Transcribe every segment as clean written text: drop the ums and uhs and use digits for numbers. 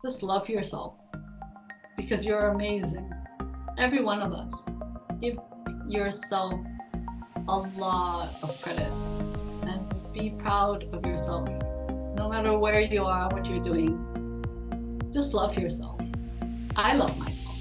Just love yourself because you're amazing. Every one of us. Give yourself a lot of credit and be proud of yourself. No matter where you are, what you're doing, just love yourself. I love myself.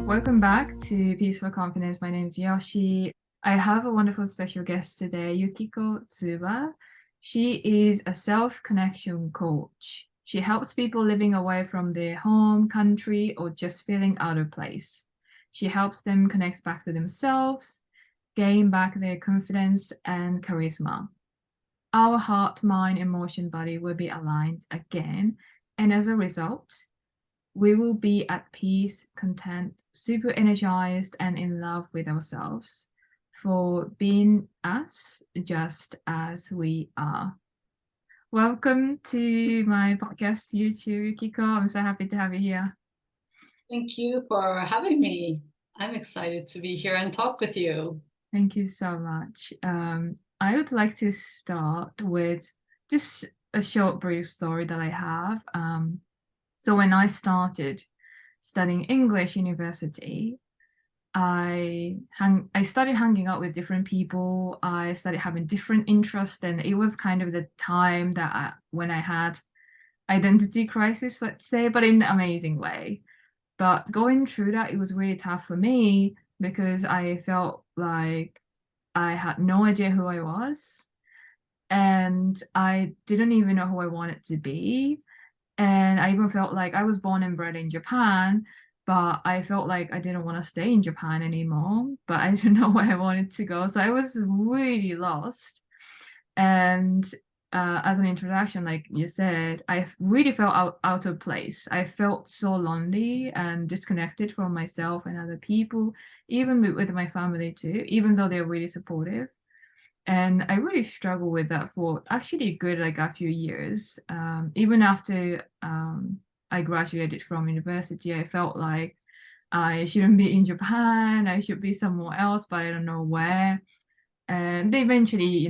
Welcome back to Peaceful Confidence. My name is Yoshie. I have a wonderful special guest today, Yukiko Tsuba. She is a self-connection coach. She helps people living away from their home country or just feeling out of place. She helps them connect back to themselves, gain back their confidence and charisma. Our heart, mind, emotion, body will be aligned again, and as a result, we will be at peace, content, super energized, and in love with ourselves for being us just as we are. Welcome to my podcast, YouTube, Kiko. I'm so happy to have you here. Thank you for having me. I'm excited to be here and talk with you. Thank you so much. I would like to start with just a short, brief story that I have. So when I started studying English university, I started hanging out with different people. I started having different interests, and it was kind of the time when I had identity crisis, let's say, but in an amazing way. But going through that, it was really tough for me because I felt like I had no idea who I was, and I didn't even know who I wanted to be. And I even felt like I was born and bred in Japan, but I felt like I didn't want to stay in Japan anymore, but I didn't know where I wanted to go. So I was really lost. And as an introduction, like you said, I really felt out of place. I felt so lonely and disconnected from myself and other people, even with my family too, even though they're really supportive. And I really struggled with that for actually good like a few years. Even after I graduated from university, I felt like I shouldn't be in Japan. I should be somewhere else, but I don't know where. And eventually,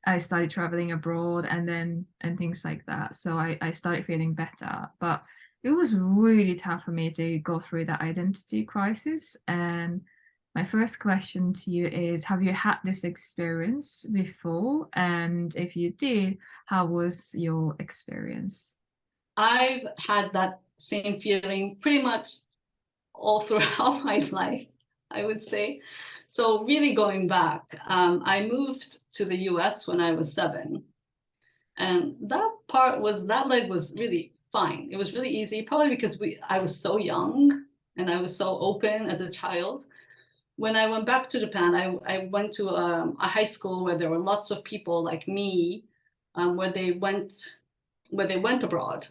I started traveling abroad and things like that. So I started feeling better. But it was really tough for me to go through that identity crisis. And my first question to you is, have you had this experience before? And if you did, how was your experience? I've had that same feeling pretty much all throughout my life, I would say. So, really going back, I moved to the US when I was 7. And that leg was really fine. It was really easy, probably because I was so young and I was so open as a child. When I went back to Japan, I went to a high school where there were lots of people like me, where they went abroad.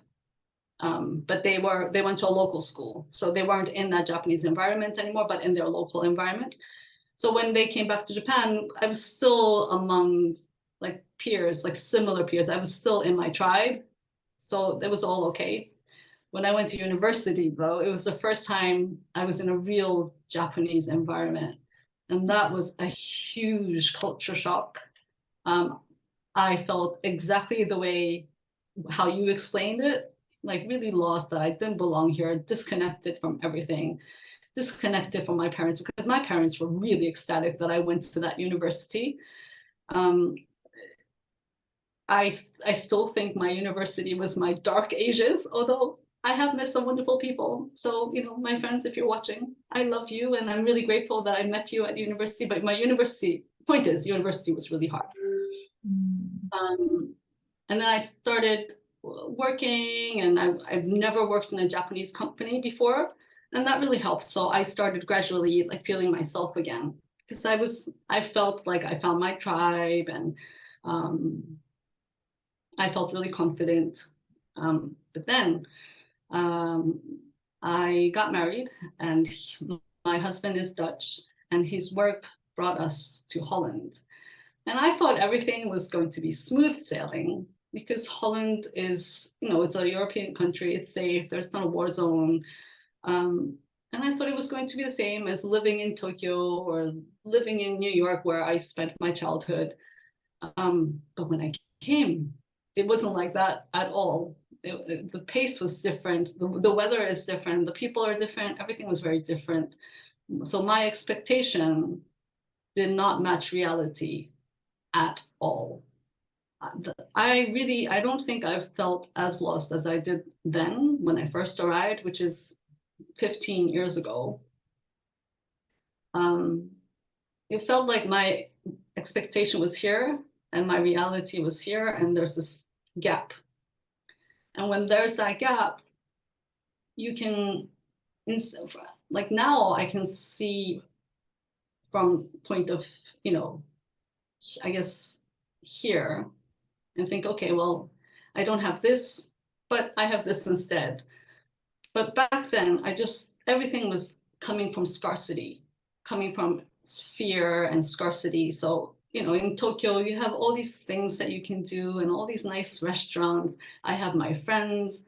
But they went to a local school, so they weren't in that Japanese environment anymore, but in their local environment. So when they came back to Japan, I was still among like peers, like similar peers. I was still in my tribe, so it was all okay. When I went to university, though, it was the first time I was in a real Japanese environment, and that was a huge culture shock. Um, I felt exactly the way how you explained it, like really lost, that I didn't belong here, disconnected from everything, disconnected from my parents, because my parents were really ecstatic that I went to that university. Um, I still think my university was my dark ages, although I have met some wonderful people. So, my friends, if you're watching, I love you and I'm really grateful that I met you at university. But my university was really hard. Mm. And then I started working, and I've never worked in a Japanese company before, and that really helped. So I started gradually like feeling myself again, because I felt like I found my tribe, and um, I felt really confident. But then um, I got married, and my husband is Dutch, and his work brought us to Holland. And I thought everything was going to be smooth sailing because Holland is, it's a European country, it's safe, there's not a war zone. Um, and I thought it was going to be the same as living in Tokyo or living in New York, where I spent my childhood. But when I came, it wasn't like that at all. The pace was different. The weather is different. The people are different. Everything was very different. So my expectation did not match reality at all. I don't think I've felt as lost as I did then when I first arrived, which is 15 years ago. It felt like my expectation was here and my reality was here, and there's this gap. And when there's that gap, you can, like now I can see from point of, I guess here, and think, okay, well, I don't have this, but I have this instead. But back then, everything was coming from scarcity, coming from fear and scarcity. So, in Tokyo, you have all these things that you can do and all these nice restaurants. I have my friends,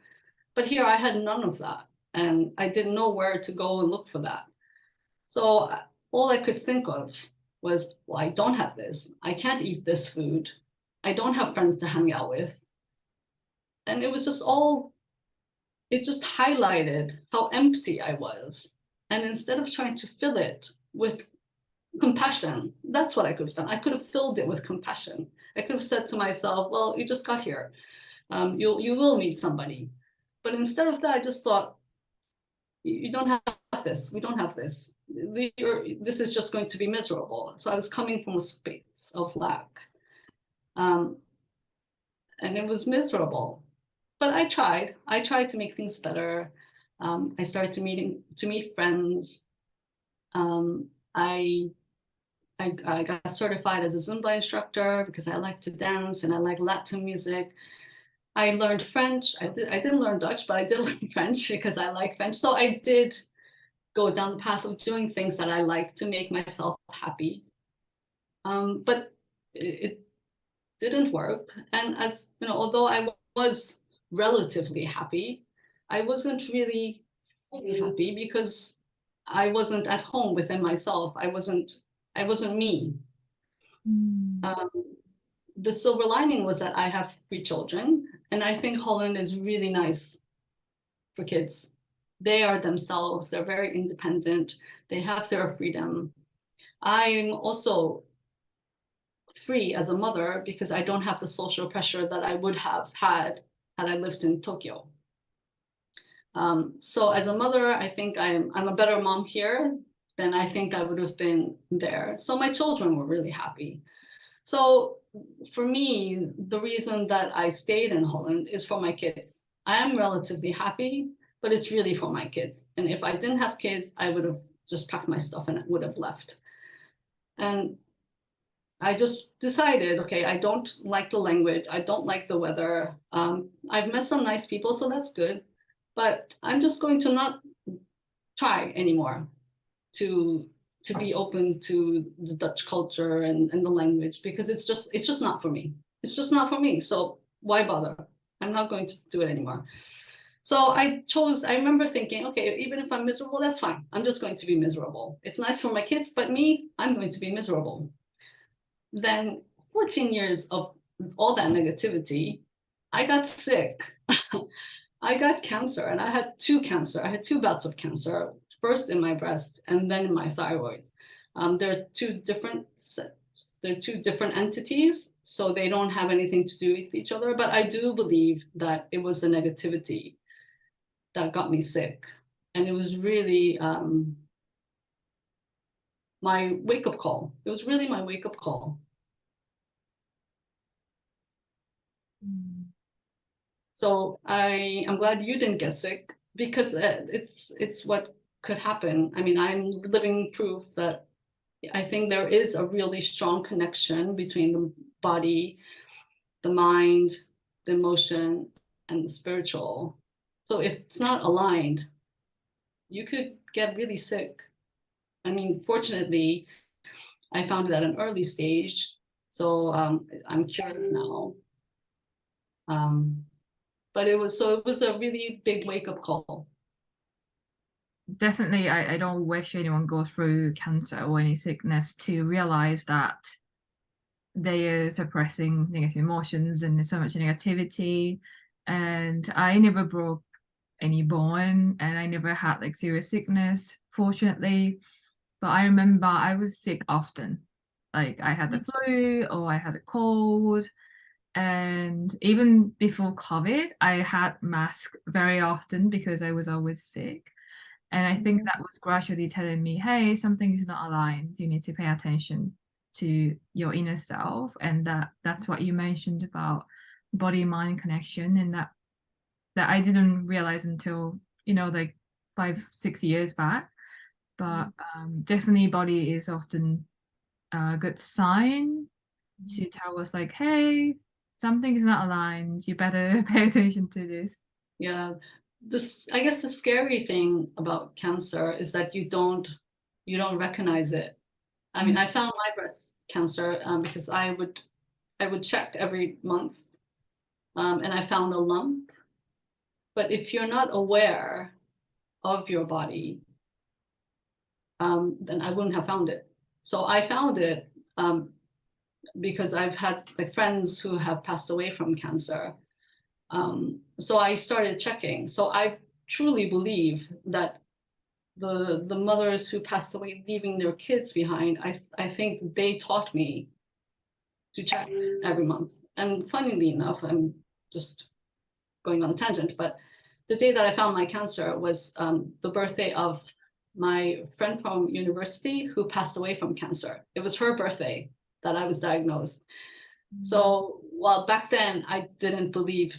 but here I had none of that. And I didn't know where to go and look for that. So all I could think of was, well, I don't have this. I can't eat this food. I don't have friends to hang out with. And it was it just highlighted how empty I was. And instead of trying to fill it with compassion, that's what I could have done. I could have filled it with compassion. I could have said to myself, well, you just got here. You will meet somebody. But instead of that, I just thought, you don't have this. We don't have this. This is just going to be miserable. So I was coming from a space of lack. And it was miserable. But I tried. I tried to make things better. I started to meet friends. I got certified as a Zumba instructor because I like to dance and I like Latin music. I learned French. I didn't learn Dutch, but I did learn French because I like French. So I did go down the path of doing things that I like to make myself happy. But it didn't work. And as although I was relatively happy, I wasn't really fully happy because I wasn't at home within myself. I wasn't me. The silver lining was that I have 3 children, and I think Holland is really nice for kids. They are themselves. They're very independent. They have their freedom. I'm also free as a mother because I don't have the social pressure that I would have had I lived in Tokyo. So as a mother, I think I'm a better mom here than I think I would have been there. So my children were really happy. So for me, the reason that I stayed in Holland is for my kids. I am relatively happy, but it's really for my kids. And if I didn't have kids, I would have just packed my stuff and would have left. And I just decided, okay, I don't like the language. I don't like the weather. I've met some nice people, so that's good. But I'm just going to not try anymore to be open to the Dutch culture and the language, because it's just not for me. It's just not for me. So why bother? I'm not going to do it anymore. So I remember thinking, okay, even if I'm miserable, that's fine. I'm just going to be miserable. It's nice for my kids, but me, I'm going to be miserable. Then 14 years of all that negativity, I got sick. I got cancer, and I had 2 cancer. I had 2 bouts of cancer, first in my breast and then in my thyroid. They're two different entities, so they don't have anything to do with each other. But I do believe that it was the negativity that got me sick, and it was really my wake-up call. It was really my wake-up call. So I'm glad you didn't get sick, because it's what could happen. I mean, I'm living proof that I think there is a really strong connection between the body, the mind, the emotion, and the spiritual. So if it's not aligned, you could get really sick. I mean, fortunately, I found it at an early stage, so I'm cured now. But it was a really big wake-up call. Definitely, I don't wish anyone goes through cancer or any sickness to realize that they are suppressing negative emotions and there's so much negativity. And I never broke any bone and I never had like serious sickness, fortunately. But I remember I was sick often. Like I had the flu or I had a cold. And even before COVID, I had mask very often because I was always sick. And I think that was gradually telling me, hey, something is not aligned. You need to pay attention to your inner self. And that's what you mentioned about body mind connection, and that I didn't realize until, like 5, 6 years back. But definitely body is often a good sign to tell us like, hey, something is not aligned. You better pay attention to this. Yeah. I guess the scary thing about cancer is that you don't recognize it. I mean, I found my breast cancer because I would check every month, and I found a lump. But if you're not aware of your body, then I wouldn't have found it. So I found it because I've had like friends who have passed away from cancer. So I started checking. So I truly believe that the mothers who passed away leaving their kids behind, I think they taught me to check every month. And funnily enough, I'm just going on a tangent, but the day that I found my cancer was the birthday of my friend from university who passed away from cancer. It was her birthday that I was diagnosed. So while back then I didn't believe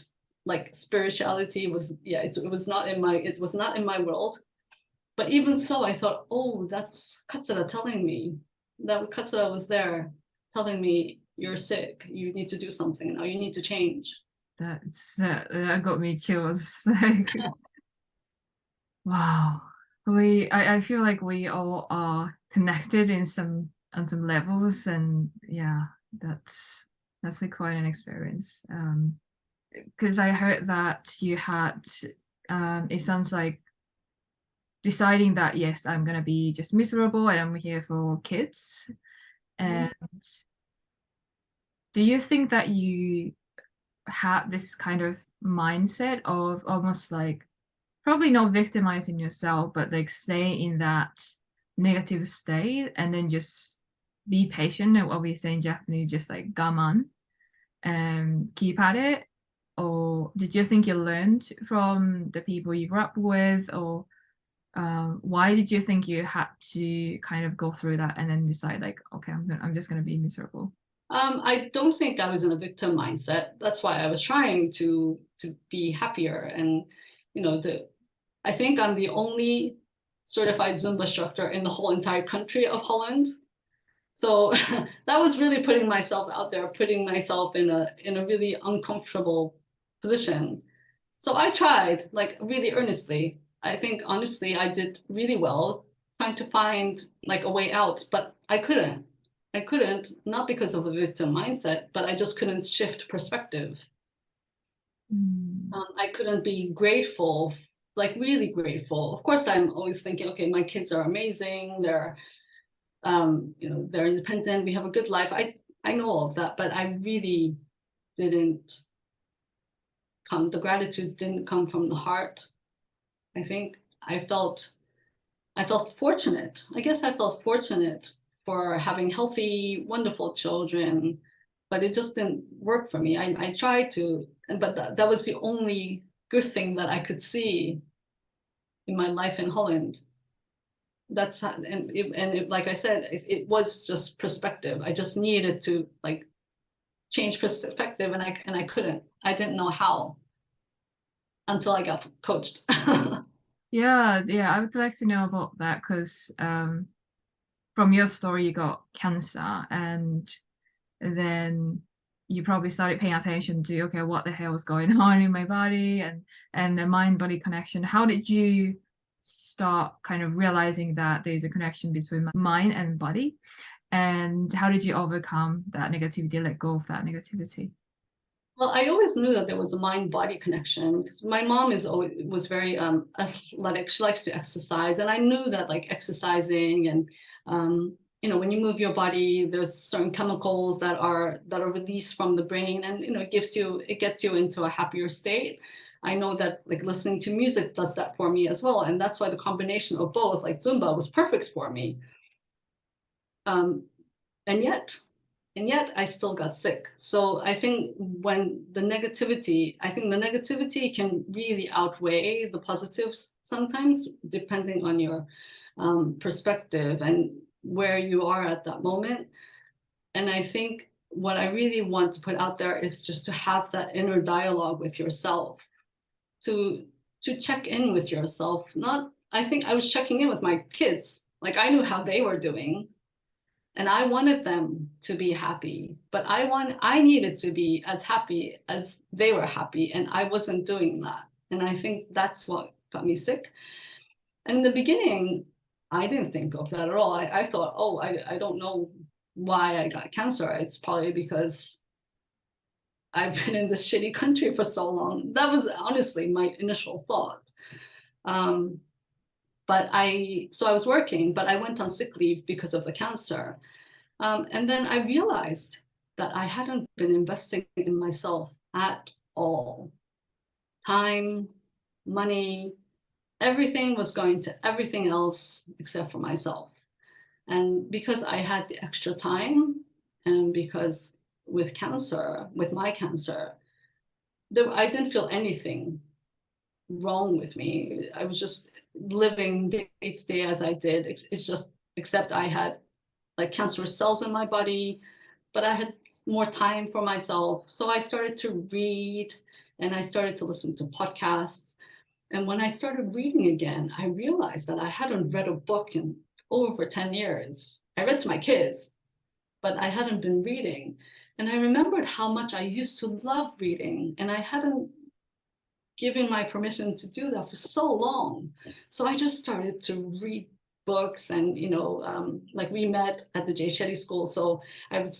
like spirituality was, it was not in my world. But even so, I thought, oh, that's Katsura telling me that Katsura was there telling me you're sick, you need to do something now, you need to change. That got me chills. Like, wow. I feel like we all are connected in some on some levels, and yeah, that's like quite an experience. Because I heard that you had it sounds like deciding that yes, I'm gonna be just miserable and I'm here for kids. And do you think that you had this kind of mindset of almost like probably not victimizing yourself, but like stay in that negative state and then just be patient, and what we say in Japanese, just like gaman and keep at it? Or did you think you learned from the people you grew up with, or why did you think you had to kind of go through that and then decide like, okay, I'm just gonna be miserable? I don't think I was in a victim mindset. That's why I was trying to be happier. And I think I'm the only certified Zumba instructor in the whole entire country of Holland. So that was really putting myself out there, putting myself in a really uncomfortable position. So I tried like really earnestly. I think honestly I did really well trying to find like a way out, but I couldn't. I couldn't, not because of a victim mindset, but I just couldn't shift perspective. I couldn't be grateful, like really grateful. Of course, I'm always thinking, okay, my kids are amazing. They're independent. We have a good life. I know all of that, but I really didn't come. The gratitude didn't come from the heart. I think I felt fortunate. I guess I felt fortunate for having healthy, wonderful children, but it just didn't work for me. I tried to, but that was the only good thing that I could see in my life in Holland. That's how, like I said, it was just perspective. I just needed to like change perspective, and I couldn't. I didn't know how until I got coached. Yeah, I would like to know about that because from your story, you got cancer, and then you probably started paying attention to, okay, what the hell is going on in my body, and the mind body connection. How did you start kind of realizing that there's a connection between mind and body? And how did you overcome that negativity, let go of that negativity? Well, I always knew that there was a mind-body connection because my mom was very athletic. She likes to exercise, and I knew that like exercising and when you move your body, there's certain chemicals that are released from the brain, and it gets you into a happier state. I know that like listening to music does that for me as well, and that's why the combination of both, like Zumba, was perfect for me. And yet I still got sick. So I think the negativity can really outweigh the positives sometimes, depending on your perspective and where you are at that moment. And I think what I really want to put out there is just to have that inner dialogue with yourself, to check in with yourself. I think I was checking in with my kids. Like, I knew how they were doing, and I wanted them to be happy, but I needed to be as happy as they were happy, and I wasn't doing that. And I think that's what got me sick. In the beginning, I didn't think of that at all. I thought, oh, I don't know why I got cancer. It's probably because I've been in this shitty country for so long. That was honestly my initial thought. So I was working, but I went on sick leave because of the cancer. And then I realized that I hadn't been investing in myself at all. Time, money, everything was going to everything else except for myself. And because I had the extra time, and because with my cancer, I didn't feel anything wrong with me. I was just living day to day as I did. It's just, except I had like cancerous cells in my body, but I had more time for myself. So I started to read, and I started to listen to podcasts. And when I started reading again, I realized that I hadn't read a book in over 10 years. I read to my kids, but I hadn't been reading. And I remembered how much I used to love reading, and I hadn't given my permission to do that for so long. So I just started to read books, and like, we met at the Jay Shetty School, so I would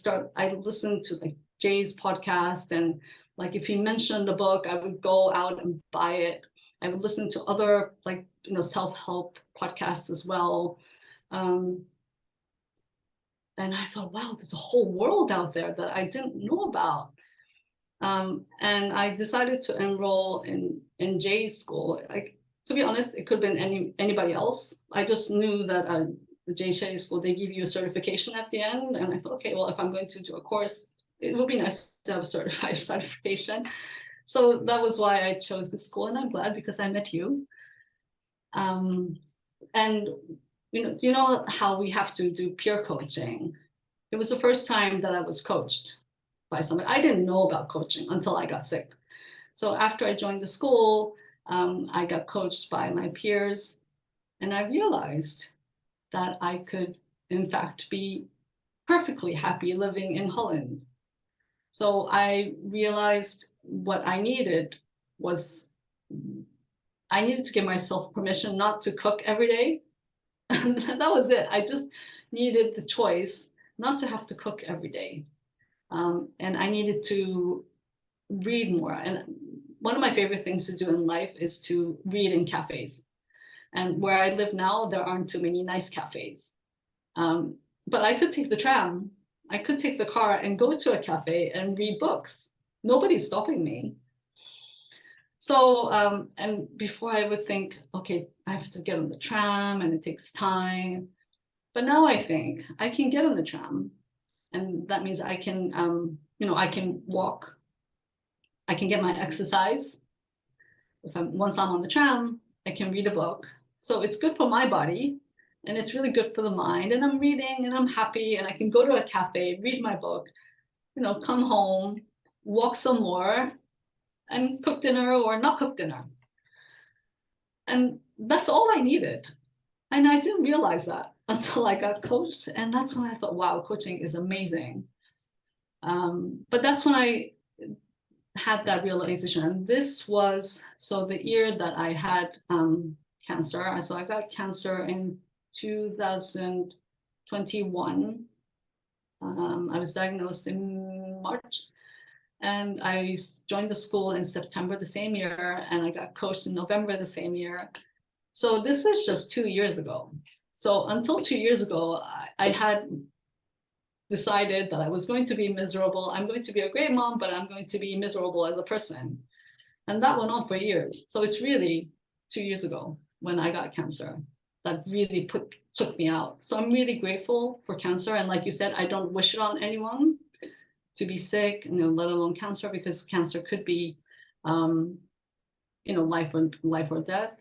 listen to like Jay's podcast, and like if he mentioned a book, I would go out and buy it. I would listen to other like self-help podcasts as well. And I thought, wow, there's a whole world out there that I didn't know about. And I decided to enroll in Jay's school. Like, to be honest, it could have been anybody else. I just knew that the Jay Shetty School, they give you a certification at the end. And I thought, okay, well, if I'm going to do a course, it would be nice to have a certification. So that was why I chose this school, and I'm glad because I met you. And you know how we have to do peer coaching. It was the first time that I was coached by somebody. I didn't know about coaching until I got sick. So after I joined the school, I got coached by my peers, and I realized that I could, in fact, be perfectly happy living in Holland. So I realized what I needed was, I needed to give myself permission not to cook every day. That was it. I just needed the choice not to have to cook every day. And I needed to read more. And one of my favorite things to do in life is to read in cafes. And where I live now, there aren't too many nice cafes. But I could take the tram, I could take the car and go to a cafe and read books. Nobody's stopping me. So, and before I would think, okay, I have to get on the tram and it takes time. But now I think I can get on the tram, and that means I can, I can walk, I can get my exercise. Once I'm on the tram, I can read a book. So it's good for my body, and it's really good for the mind. And I'm reading, and I'm happy, and I can go to a cafe, read my book, come home, walk some more, and cook dinner or not cook dinner. And that's all I needed. And I didn't realize that until I got coached. And that's when I thought, wow, coaching is amazing. But that's when I had that realization. And this was, so the year that I had cancer. So I got cancer in 2021. I was diagnosed in March. And I joined the school in September the same year, and I got coached in November the same year. So this is just 2 years ago. So until 2 years ago, I had decided that I was going to be miserable. I'm going to be a great mom, but I'm going to be miserable as a person. And that went on for years. So it's really 2 years ago when I got cancer that really took me out. So I'm really grateful for cancer. And like you said, I don't wish it on anyone to be sick, let alone cancer, because cancer could be, life or death.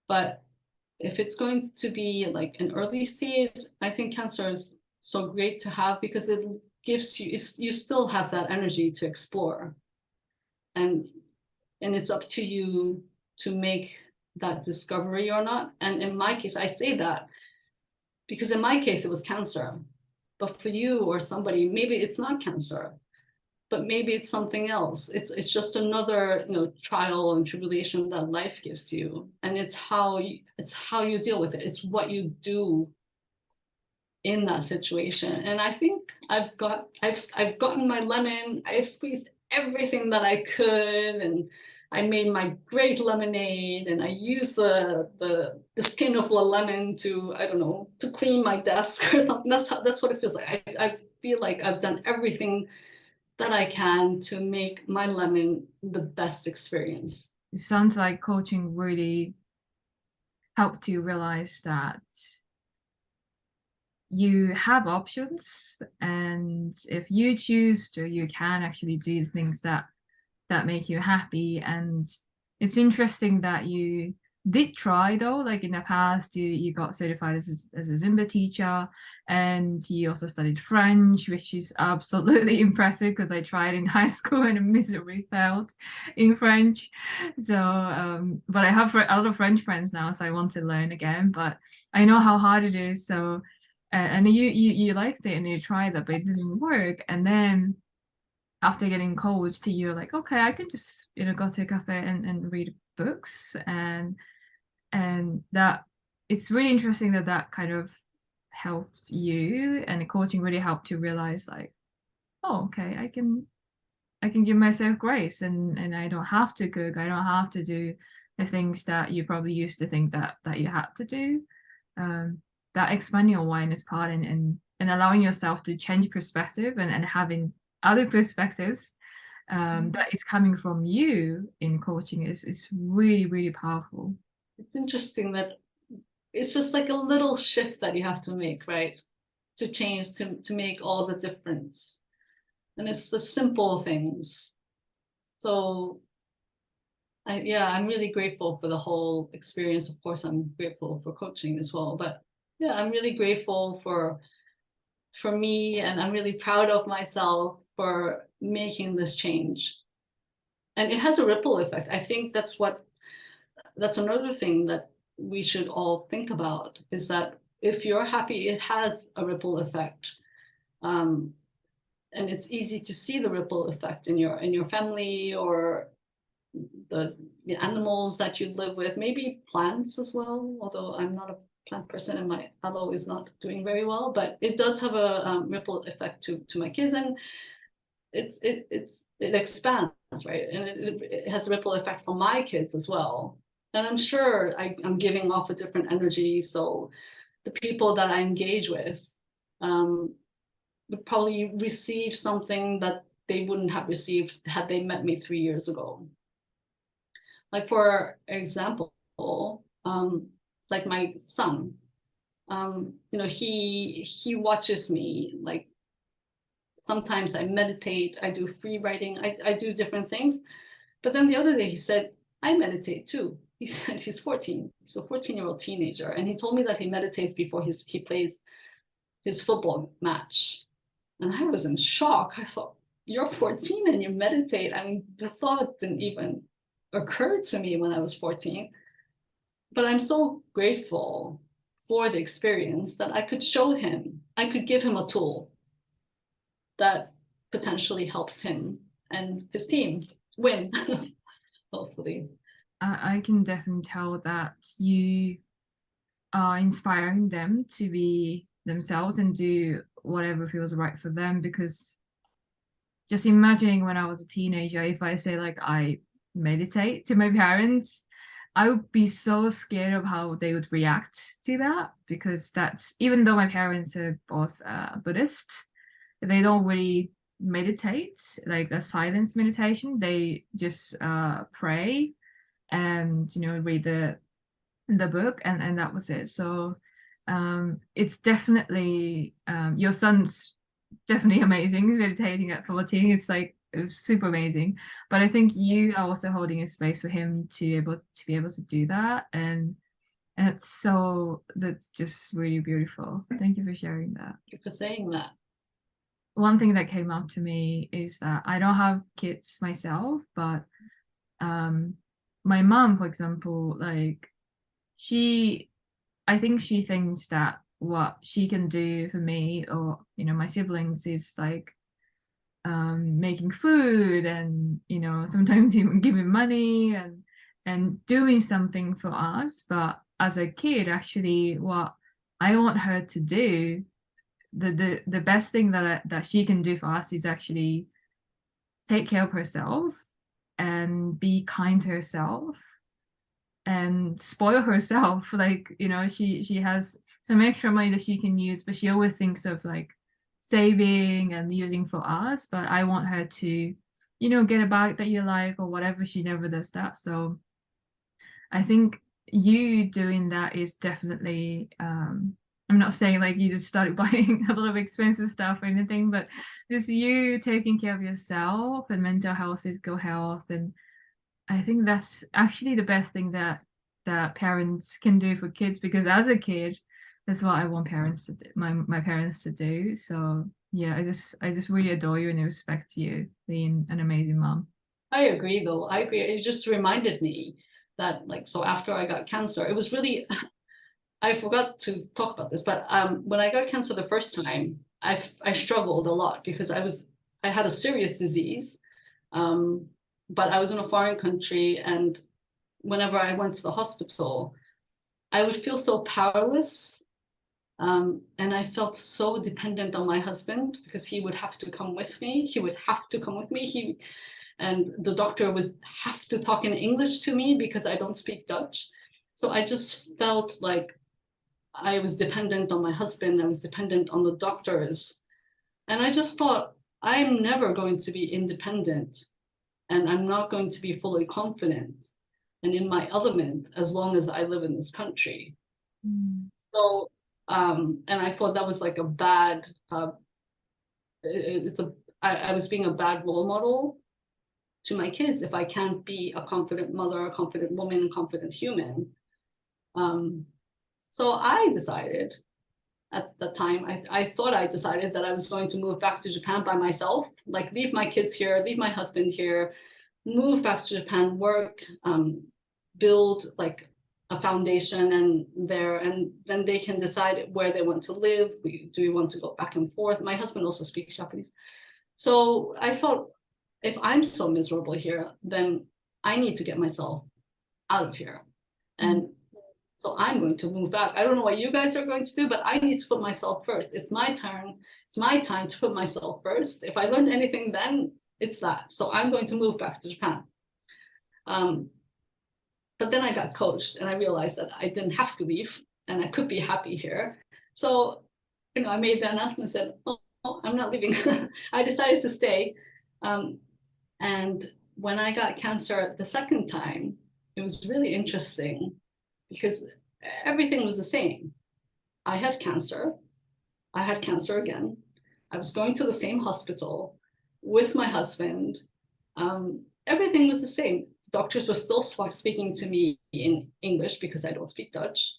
But if it's going to be like an early stage, I think cancer is so great to have because it gives you still have that energy to explore. And it's up to you to make that discovery or not. And in my case, I say that because in my case, it was cancer. But for you or somebody, maybe it's not cancer, but maybe it's something else. It's just another trial and tribulation that life gives you, and it's how you deal with it. It's what you do in that situation. And I think I've gotten my lemon. I've squeezed everything that I could, and I made my great lemonade, and I used the skin of the lemon to, I don't know, to clean my desk or something. That's what it feels like. I feel like I've done everything that I can to make my lemon the best experience. It sounds like coaching really helped you realize that you have options, and if you choose to, you can actually do the things that make you happy. And it's interesting that you did try, though, like in the past you got certified as a Zumba teacher, and you also studied French, which is absolutely impressive because I tried in high school and miserably failed in French. So but I have a lot of French friends now, so I want to learn again, but I know how hard it is. So and you liked it and you tried that, but it didn't work. And then after getting coached, you're like, okay, I can just go to a cafe and read books, and that it's really interesting that kind of helps you, and the coaching really helped you realize like, oh, okay, I can give myself grace, and I don't have to cook, I don't have to do the things that you probably used to think that you had to do. That expanding awareness part, and allowing yourself to change perspective, and having other perspectives that is coming from you in coaching is really, really powerful. It's interesting that it's just like a little shift that you have to make, right? To change, to make all the difference. And it's the simple things. So I'm really grateful for the whole experience. Of course, I'm grateful for coaching as well. But yeah, I'm really grateful for me, and I'm really proud of myself for making this change. And it has a ripple effect. I think that's another thing that we should all think about, is that if you're happy, it has a ripple effect. And it's easy to see the ripple effect in your family, or the animals that you live with, maybe plants as well, although I'm not a plant person and my aloe is not doing very well, but it does have a ripple effect to my kids, and it expands, right? And it has a ripple effect for my kids as well. And I'm sure I'm giving off a different energy, so the people that I engage with would probably receive something that they wouldn't have received had they met me 3 years ago. Like, for example, like my son, he watches me. Like, sometimes I meditate, I do free writing, I do different things. But then the other day he said, I meditate too. He said he's 14. He's a 14-year-old teenager. And he told me that he meditates before he plays his football match. And I was in shock. I thought, you're 14 and you meditate? I mean, the thought didn't even occur to me when I was 14. But I'm so grateful for the experience that I could show him. I could give him a tool that potentially helps him and his team win, hopefully. I can definitely tell that you are inspiring them to be themselves and do whatever feels right for them. Because just imagining when I was a teenager, if I say like I meditate to my parents, I would be so scared of how they would react to that, because that's, even though my parents are both Buddhists, they don't really meditate, like a silence meditation. They just pray and, you know, read the book, and that was it. So it's definitely your son's definitely amazing meditating at 14. It's like, it was super amazing. But I think you are also holding a space for him to be able to do that, and it's so, that's just really beautiful. Thank you for sharing that. Thank you for saying that. One thing that came up to me is that I don't have kids myself, but my mom, for example, like, she, I think she thinks that what she can do for me, or, you know, my siblings, is like making food, and, you know, sometimes even giving money, and doing something for us. But as a kid, actually, what I want her to do, the best thing that she can do for us, is actually take care of herself and be kind to herself and spoil herself. Like, you know, she has some extra money that she can use, but she always thinks of like saving and using for us. But I want her to, you know, get a bag that you like or whatever. She never does that. So I think you doing that is definitely, I'm not saying like you just started buying a lot of expensive stuff or anything, but just you taking care of yourself and mental health, physical health. And I think that's actually the best thing that parents can do for kids, because as a kid, that's what I want parents to do, my parents to do. So yeah, I just really adore you and respect you being an amazing mom. I agree, though. I agree. It just reminded me that, like, so after I got cancer, it was really, I forgot to talk about this, but when I got cancer the first time, I struggled a lot because I had a serious disease, but I was in a foreign country, and whenever I went to the hospital, I would feel so powerless. And I felt so dependent on my husband because he would have to come with me. He would have to come with me. And the doctor would have to talk in English to me because I don't speak Dutch. So I just felt like I was dependent on my husband. I was dependent on the doctors. And I just thought, I'm never going to be independent, and I'm not going to be fully confident and in my element as long as I live in this country. Mm. So, and I thought that was like a bad, I was being a bad role model to my kids if I can't be a confident mother, a confident woman, a confident human. So I decided at the time, I thought I decided that I was going to move back to Japan by myself, like leave my kids here, leave my husband here, move back to Japan, work, build like a foundation and then they can decide where they want to live. Do we want to go back and forth? My husband also speaks Japanese. So I thought, if I'm so miserable here, then I need to get myself out of here. And so I'm going to move back. I don't know what you guys are going to do, but I need to put myself first. It's my turn. It's my time to put myself first. If I learned anything then, it's that. So I'm going to move back to Japan. But then I got coached and I realized that I didn't have to leave and I could be happy here. So, you know, I made the announcement, said, oh, I'm not leaving. I decided to stay. And when I got cancer the second time, it was really interesting because everything was the same. I had cancer. I had cancer again. I was going to the same hospital with my husband. Everything was the same. The doctors were still speaking to me in English because I don't speak Dutch.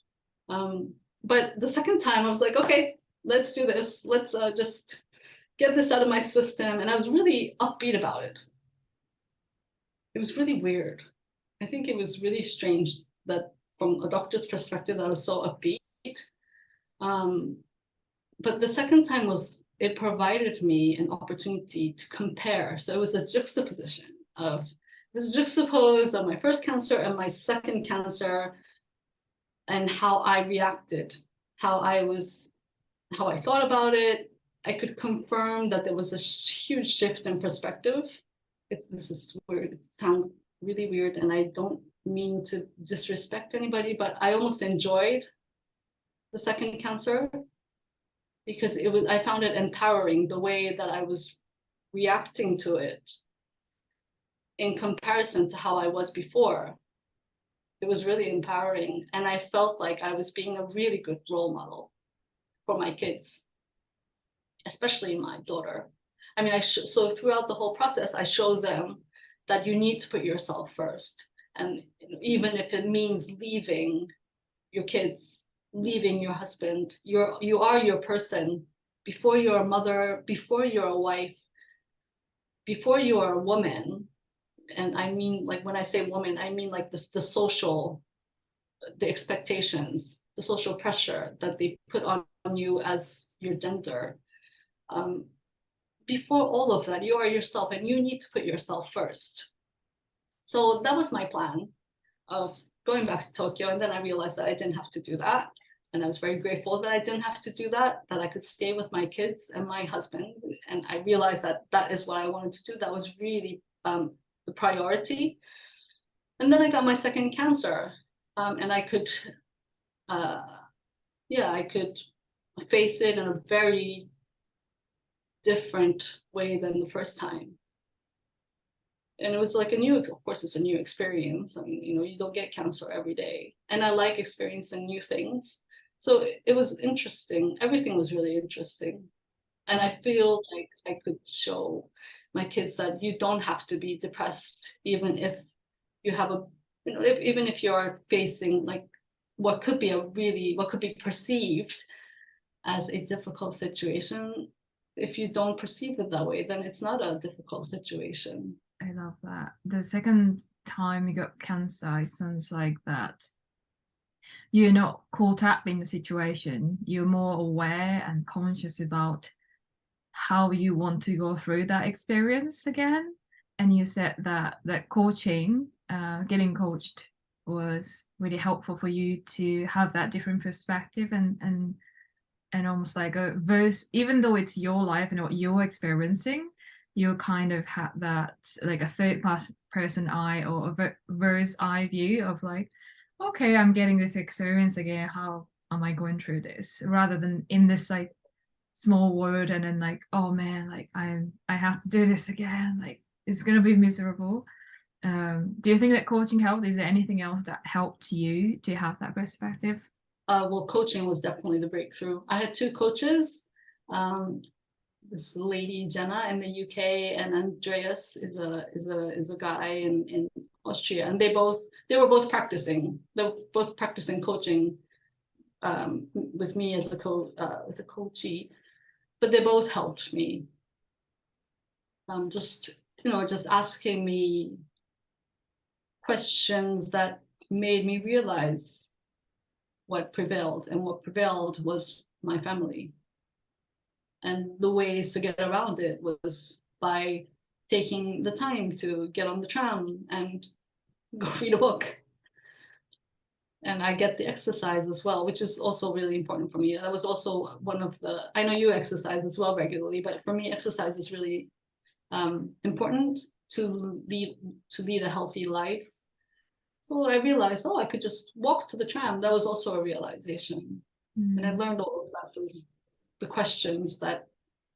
But the second time I was like, okay, let's do this. Let's just get this out of my system. And I was really upbeat about it. It was really weird. I think it was really strange that from a doctor's perspective, I was so upbeat. But the second time it provided me an opportunity to compare. So it was a juxtaposition of, it was juxtaposed of my first cancer and my second cancer and how I reacted, how I thought about it. I could confirm that there was a huge shift in perspective. This is weird. It sounds really weird, and I don't mean to disrespect anybody, but I almost enjoyed the second cancer because I found it empowering the way that I was reacting to it in comparison to how I was before. It was really empowering. And I felt like I was being a really good role model for my kids, especially my daughter. I mean, so throughout the whole process, I showed them that you need to put yourself first. And even if it means leaving your kids, leaving your husband, you are your person before you're a mother, before you're a wife, before you are a woman. And I mean, like when I say woman, I mean like the social, the expectations, the social pressure that they put on you as your gender. Before all of that, you are yourself and you need to put yourself first. So that was my plan of going back to Tokyo. And then I realized that I didn't have to do that. And I was very grateful that I didn't have to do that, that I could stay with my kids and my husband. And I realized that that is what I wanted to do. That was really the priority. And then I got my second cancer, and I could, I could face it in a very different way than the first time. And it was like of course, it's a new experience. I mean, you don't get cancer every day. And I like experiencing new things. So it was interesting. Everything was really interesting. And I feel like I could show my kids that you don't have to be depressed, even if you have even if you're facing like what could be perceived as a difficult situation. If you don't perceive it that way, then it's not a difficult situation. I love that. The second time you got cancer, it sounds like that you're not caught up in the situation. You're more aware and conscious about how you want to go through that experience again. And you said that coaching, getting coached, was really helpful for you to have that different perspective and almost like a verse, even though it's your life and what you're experiencing, you kind of have that like a third person eye or a bird's eye view of like, okay, I'm getting this experience again. How am I going through this? Rather than in this like small world and then like, oh man, like I have to do this again. Like it's gonna be miserable. Do you think that coaching helped? Is there anything else that helped you to have that perspective? Well, coaching was definitely the breakthrough. I had two coaches. This lady Jenna in the UK and Andreas is a guy in Austria, and they were both practicing. They're both practicing coaching with me as a coachee, but they both helped me. Just asking me questions that made me realize what prevailed, and what prevailed was my family. And the ways to get around it was by taking the time to get on the tram and go read a book. And I get the exercise as well, which is also really important for me. That was also one of I know you exercise as well regularly, but for me, exercise is really important to lead a healthy life. So I realized, I could just walk to the tram. That was also a realization. And I learned all of that through the questions that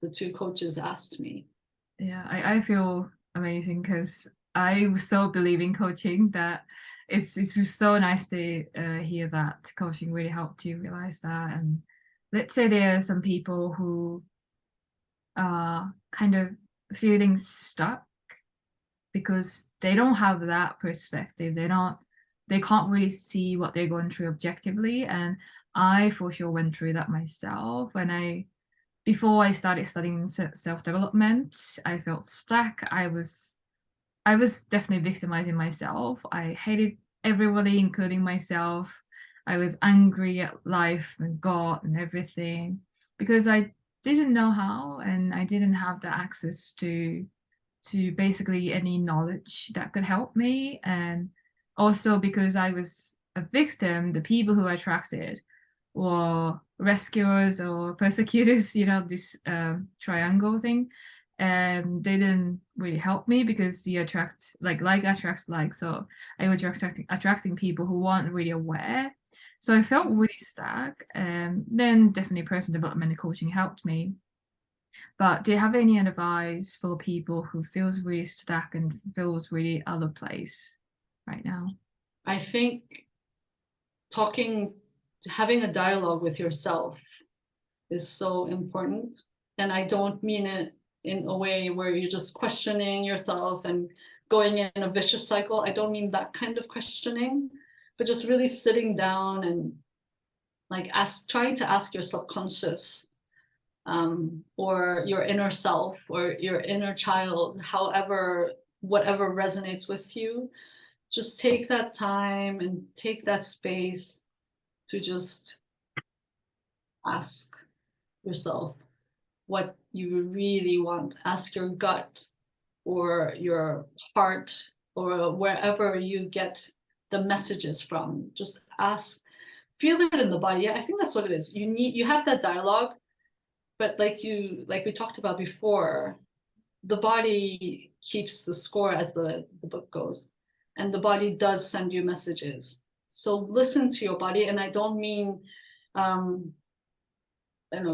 the two coaches asked me. Yeah, I feel amazing because I so believe in coaching that it's so nice to hear that coaching really helped you realize that. And let's say there are some people who are kind of feeling stuck because they don't have that perspective. They can't really see what they're going through objectively. And I for sure went through that myself. Before I started studying self-development, I felt stuck. I was definitely victimizing myself. I hated everybody, including myself. I was angry at life and God and everything because I didn't know how, and I didn't have the access to basically any knowledge that could help me. And also because I was a victim, the people who I attracted were rescuers or persecutors, this triangle thing. They didn't really help me because you attract like attracts like, so I was attracting people who weren't really aware. So I felt really stuck. And then definitely personal development and coaching helped me. But do you have any advice for people who feels really stuck and feels really out of place right now? I think having a dialogue with yourself is so important. And I don't mean it in a way where you're just questioning yourself and going in a vicious cycle. I don't mean that kind of questioning, but just really sitting down and like trying to ask your subconscious, or your inner self or your inner child, whatever resonates with you. Just take that time and take that space to just ask yourself what you really want. Ask your gut or your heart or wherever you get the messages from. Just ask, feel it in the body. Yeah, I think that's what it is. You have that dialogue, but like we talked about before, the body keeps the score as the book goes, and the body does send you messages. So listen to your body, and I don't mean um,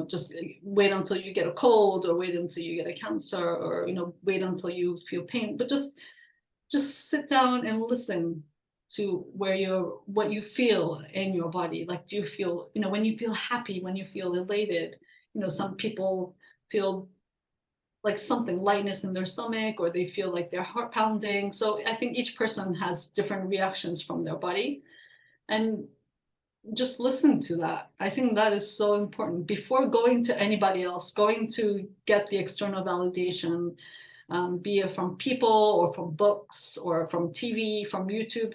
just wait until you get a cold or wait until you get a cancer or wait until you feel pain, but just sit down and listen to what you feel in your body. Like, do you feel, when you feel happy, when you feel elated, some people feel like something lightness in their stomach, or they feel like their heart pounding. So I think each person has different reactions from their body, and just listen to that. I think that is so important before going to anybody else, going to get the external validation, be it from people or from books or from TV, from YouTube.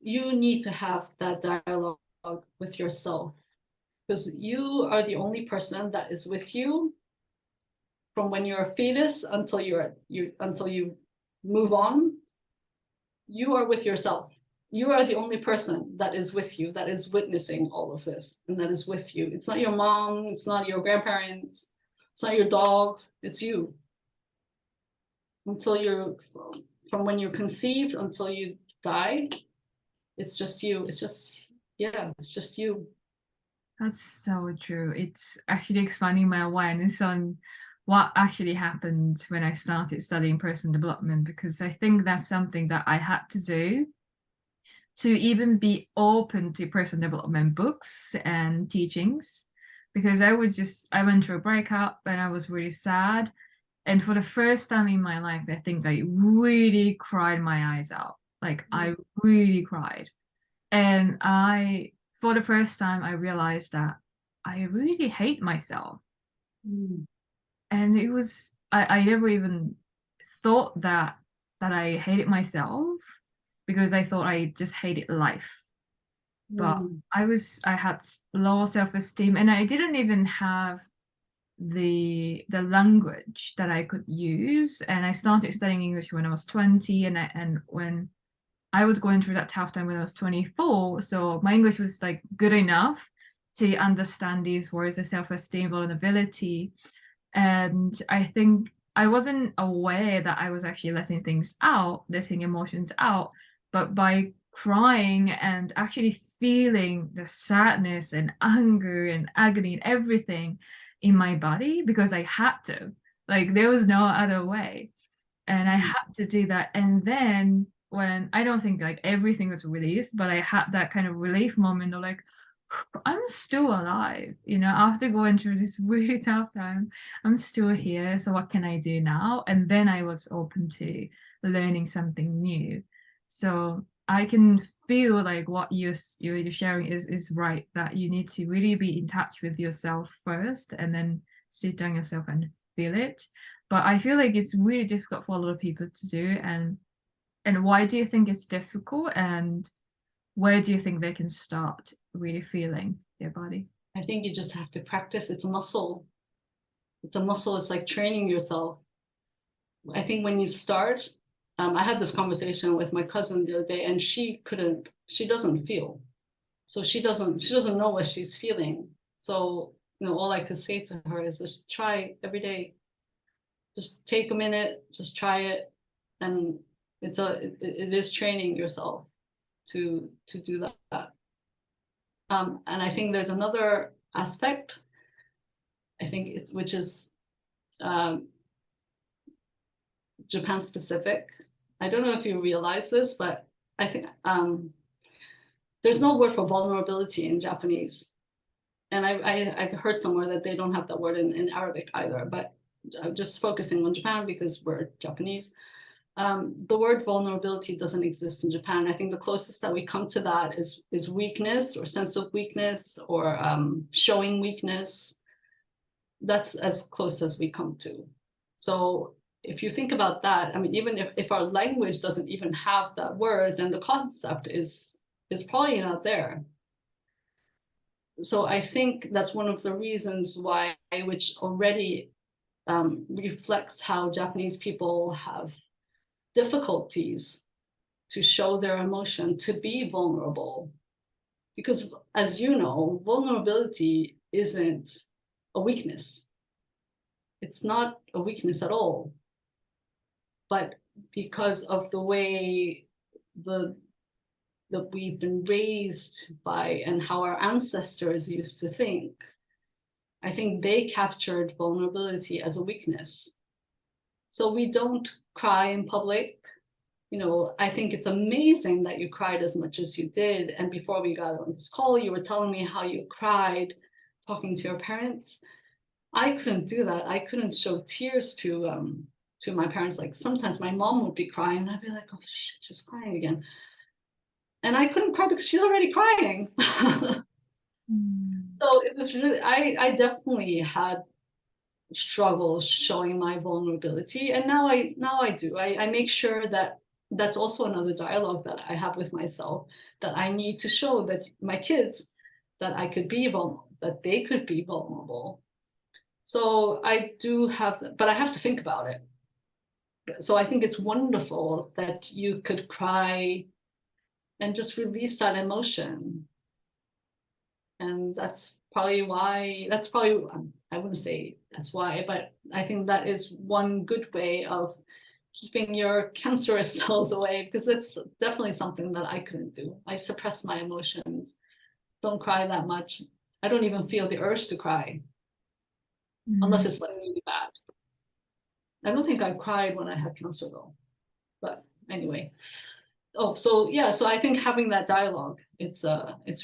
You need to have that dialogue with yourself, because you are the only person that is with you from when you're a fetus until you move on. You are with yourself. You are the only person that is with you, that is witnessing all of this, and that is with you. It's not your mom, it's not your grandparents, it's not your dog, it's you. Until from when you're conceived until you die, it's just you. It's just you. That's so true. It's actually expanding my awareness on what actually happened when I started studying personal development, because I think that's something that I had to do to even be open to personal development books and teachings. Because I went through a breakup and I was really sad. And for the first time in my life, I think I really cried my eyes out. Like, I really cried. And for the first time, I realized that I really hate myself. Mm. And I never even thought that I hated myself, because I thought I just hated life. But Mm. I had low self-esteem, and I didn't even have the language that I could use. And I started studying English when I was 20, and when I was going through that tough time when I was 24. So my English was like good enough to understand these words, the self-esteem, vulnerability. And I think I wasn't aware that I was actually letting emotions out. But by crying and actually feeling the sadness and anger and agony and everything in my body, because I had to, like, there was no other way. And I had to do that. And then when I don't think like everything was released, but I had that kind of relief moment of like, I'm still alive, after going through this really tough time, I'm still here. So what can I do now? And then I was open to learning something new. So I can feel like what you're sharing is right, that you need to really be in touch with yourself first and then sit down yourself and feel it. But I feel like it's really difficult for a lot of people to do. And why do you think it's difficult? And where do you think they can start really feeling their body? I think you just have to practice. It's a muscle. It's a muscle. It's like training yourself. I think when you start, I had this conversation with my cousin the other day, and she doesn't feel. So she doesn't know what she's feeling. So, all I could say to her is just try every day. Just take a minute, just try it, and it is training yourself to do that. And I think there's another aspect, I think which is Japan specific. I don't know if you realize this, but I think there's no word for vulnerability in Japanese. And I've heard somewhere that they don't have that word in Arabic either, but just focusing on Japan because we're Japanese. The word vulnerability doesn't exist in Japan. I think the closest that we come to that is weakness or sense of weakness or showing weakness. That's as close as we come to. So if you think about that, I mean, even if our language doesn't even have that word, then the concept is probably not there. So I think that's one of the reasons why, which already reflects how Japanese people have difficulties to show their emotion, to be vulnerable. Because as you know, vulnerability isn't a weakness. It's not a weakness at all. But because of the way that we've been raised by and how our ancestors used to think, I think they captured vulnerability as a weakness. So we don't cry in public. You know, I think it's amazing that you cried as much as you did. And before we got on this call, you were telling me how you cried talking to your parents. I couldn't do that. I couldn't show tears to my parents. Like sometimes my mom would be crying and I'd be like, oh shit, she's crying again. And I couldn't cry because she's already crying. So it was really, I definitely had struggles showing my vulnerability. And now I do. I make sure that that's also another dialogue that I have with myself, that I need to show that my kids, that I could be vulnerable, that they could be vulnerable. So I do have, but I have to think about it. So I think it's wonderful that you could cry and just release that emotion. And that's probably why, I wouldn't say that's why, but I think that is one good way of keeping your cancerous cells away, because it's definitely something that I couldn't do. I suppress my emotions, don't cry that much. I don't even feel the urge to cry unless it's like really bad. I don't think I cried when I had cancer though, but anyway. Oh, so yeah, so I think having that dialogue, it's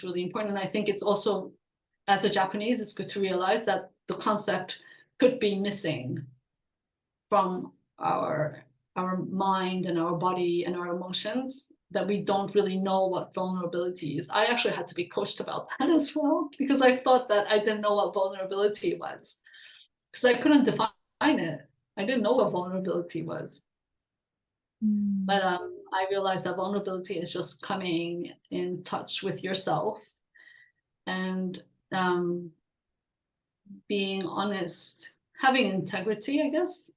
really important. And I think it's also, as a Japanese, it's good to realize that the concept could be missing from our mind and our body and our emotions, that we don't really know what vulnerability is. I actually had to be coached about that as well, because I thought that I didn't know what vulnerability was, because I couldn't define it. I didn't know what vulnerability was. But I realized that vulnerability is just coming in touch with yourself and being honest, having integrity, I guess,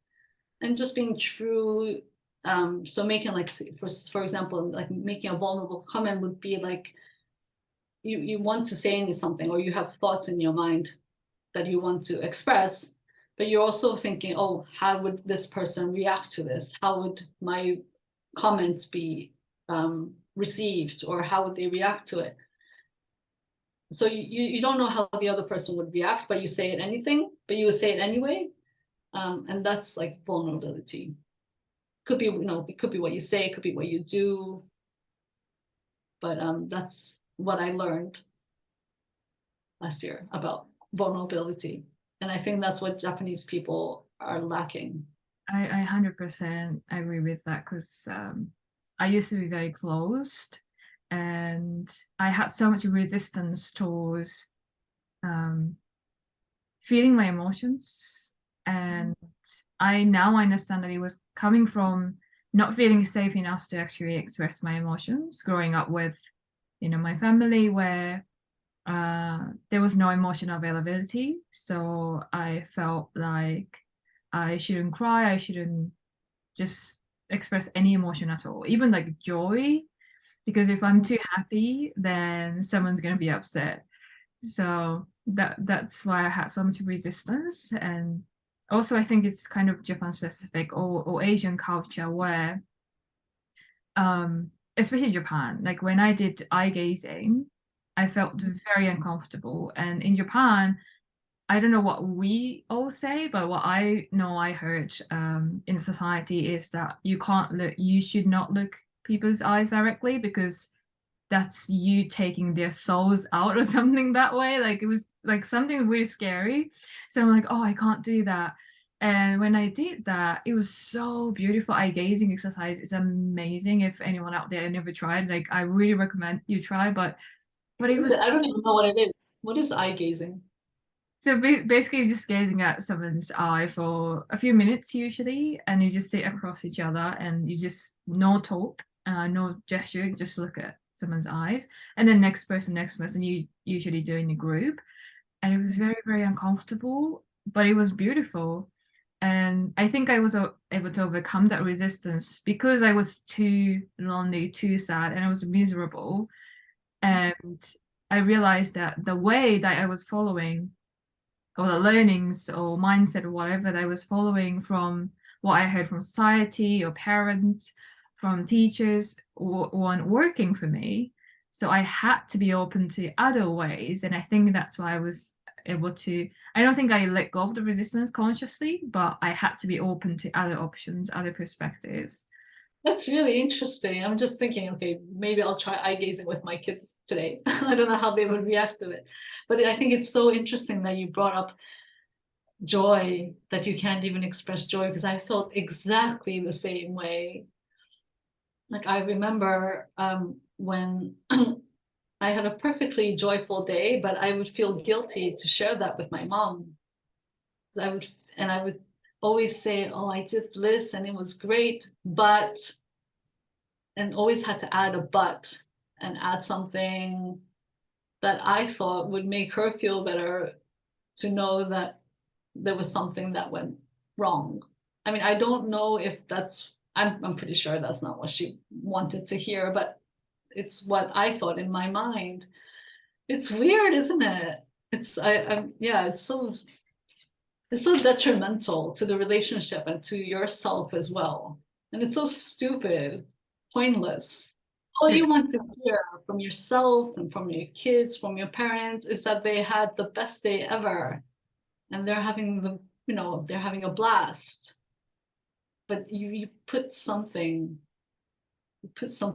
and just being true. So making, like, for example, like making a vulnerable comment would be like, you want to say something, or you have thoughts in your mind that you want to express, but you're also thinking, oh, how would this person react to this? How would my comments be received, or how would they react to it? So you don't know how the other person would react, but you say it you would say it anyway. And that's like vulnerability. Could be, it could be what you say, it could be what you do. But that's what I learned last year about vulnerability. And I think that's what Japanese people are lacking. I 100% agree with that, because I used to be very closed, and I had so much resistance towards feeling my emotions. And I now understand that it was coming from not feeling safe enough to actually express my emotions, growing up with, my family where there was no emotional availability. So I felt like I shouldn't cry, I shouldn't just express any emotion at all, even like joy, because if I'm too happy, then someone's going to be upset. So that's why I had so much resistance. And also I think it's kind of Japan specific or Asian culture where especially Japan, like when I did eye gazing, I felt very uncomfortable. And in Japan, I don't know what we all say, but what I know I heard in society is that you should not look people's eyes directly because that's you taking their souls out or something that way. Like it was like something really scary. So I'm like, oh, I can't do that. And when I did that, it was so beautiful. Eye gazing exercise is amazing. If anyone out there never tried, like I really recommend you try. But it What is it? was I don't even know what it is. What is eye gazing? so basically just gazing at someone's eye for a few minutes usually, and you just sit across each other and you just no talk, no gesture, just look at someone's eyes, and then next person you usually do in the group, and it was very very uncomfortable, but it was beautiful, and I think I was able to overcome that resistance because I was too lonely, too sad, and I was miserable, and I realized that the way that I was following or the learnings or mindset or whatever that I was following from what I heard from society or parents, from teachers, weren't working for me. So I had to be open to other ways. And I think that's why I was able to, I don't think I let go of the resistance consciously, but I had to be open to other options, other perspectives. That's really interesting. I'm just thinking, okay, maybe I'll try eye gazing with my kids today. I don't know how they would react to it. But I think it's so interesting that you brought up joy, that you can't even express joy, because I felt exactly the same way. Like I remember when I had a perfectly joyful day, but I would feel guilty to share that with my mom. I would always say, "Oh, I did this and it was great," but and always had to add a but and add something that I thought would make her feel better to know that there was something that went wrong. I mean, I don't know if I'm pretty sure that's not what she wanted to hear, but it's what I thought in my mind. It's weird, isn't it? Yeah, it's so detrimental to the relationship and to yourself as well. And it's so stupid, pointless. All you want to hear from yourself and from your kids, from your parents, is that they had the best day ever and they're having a blast. But you put some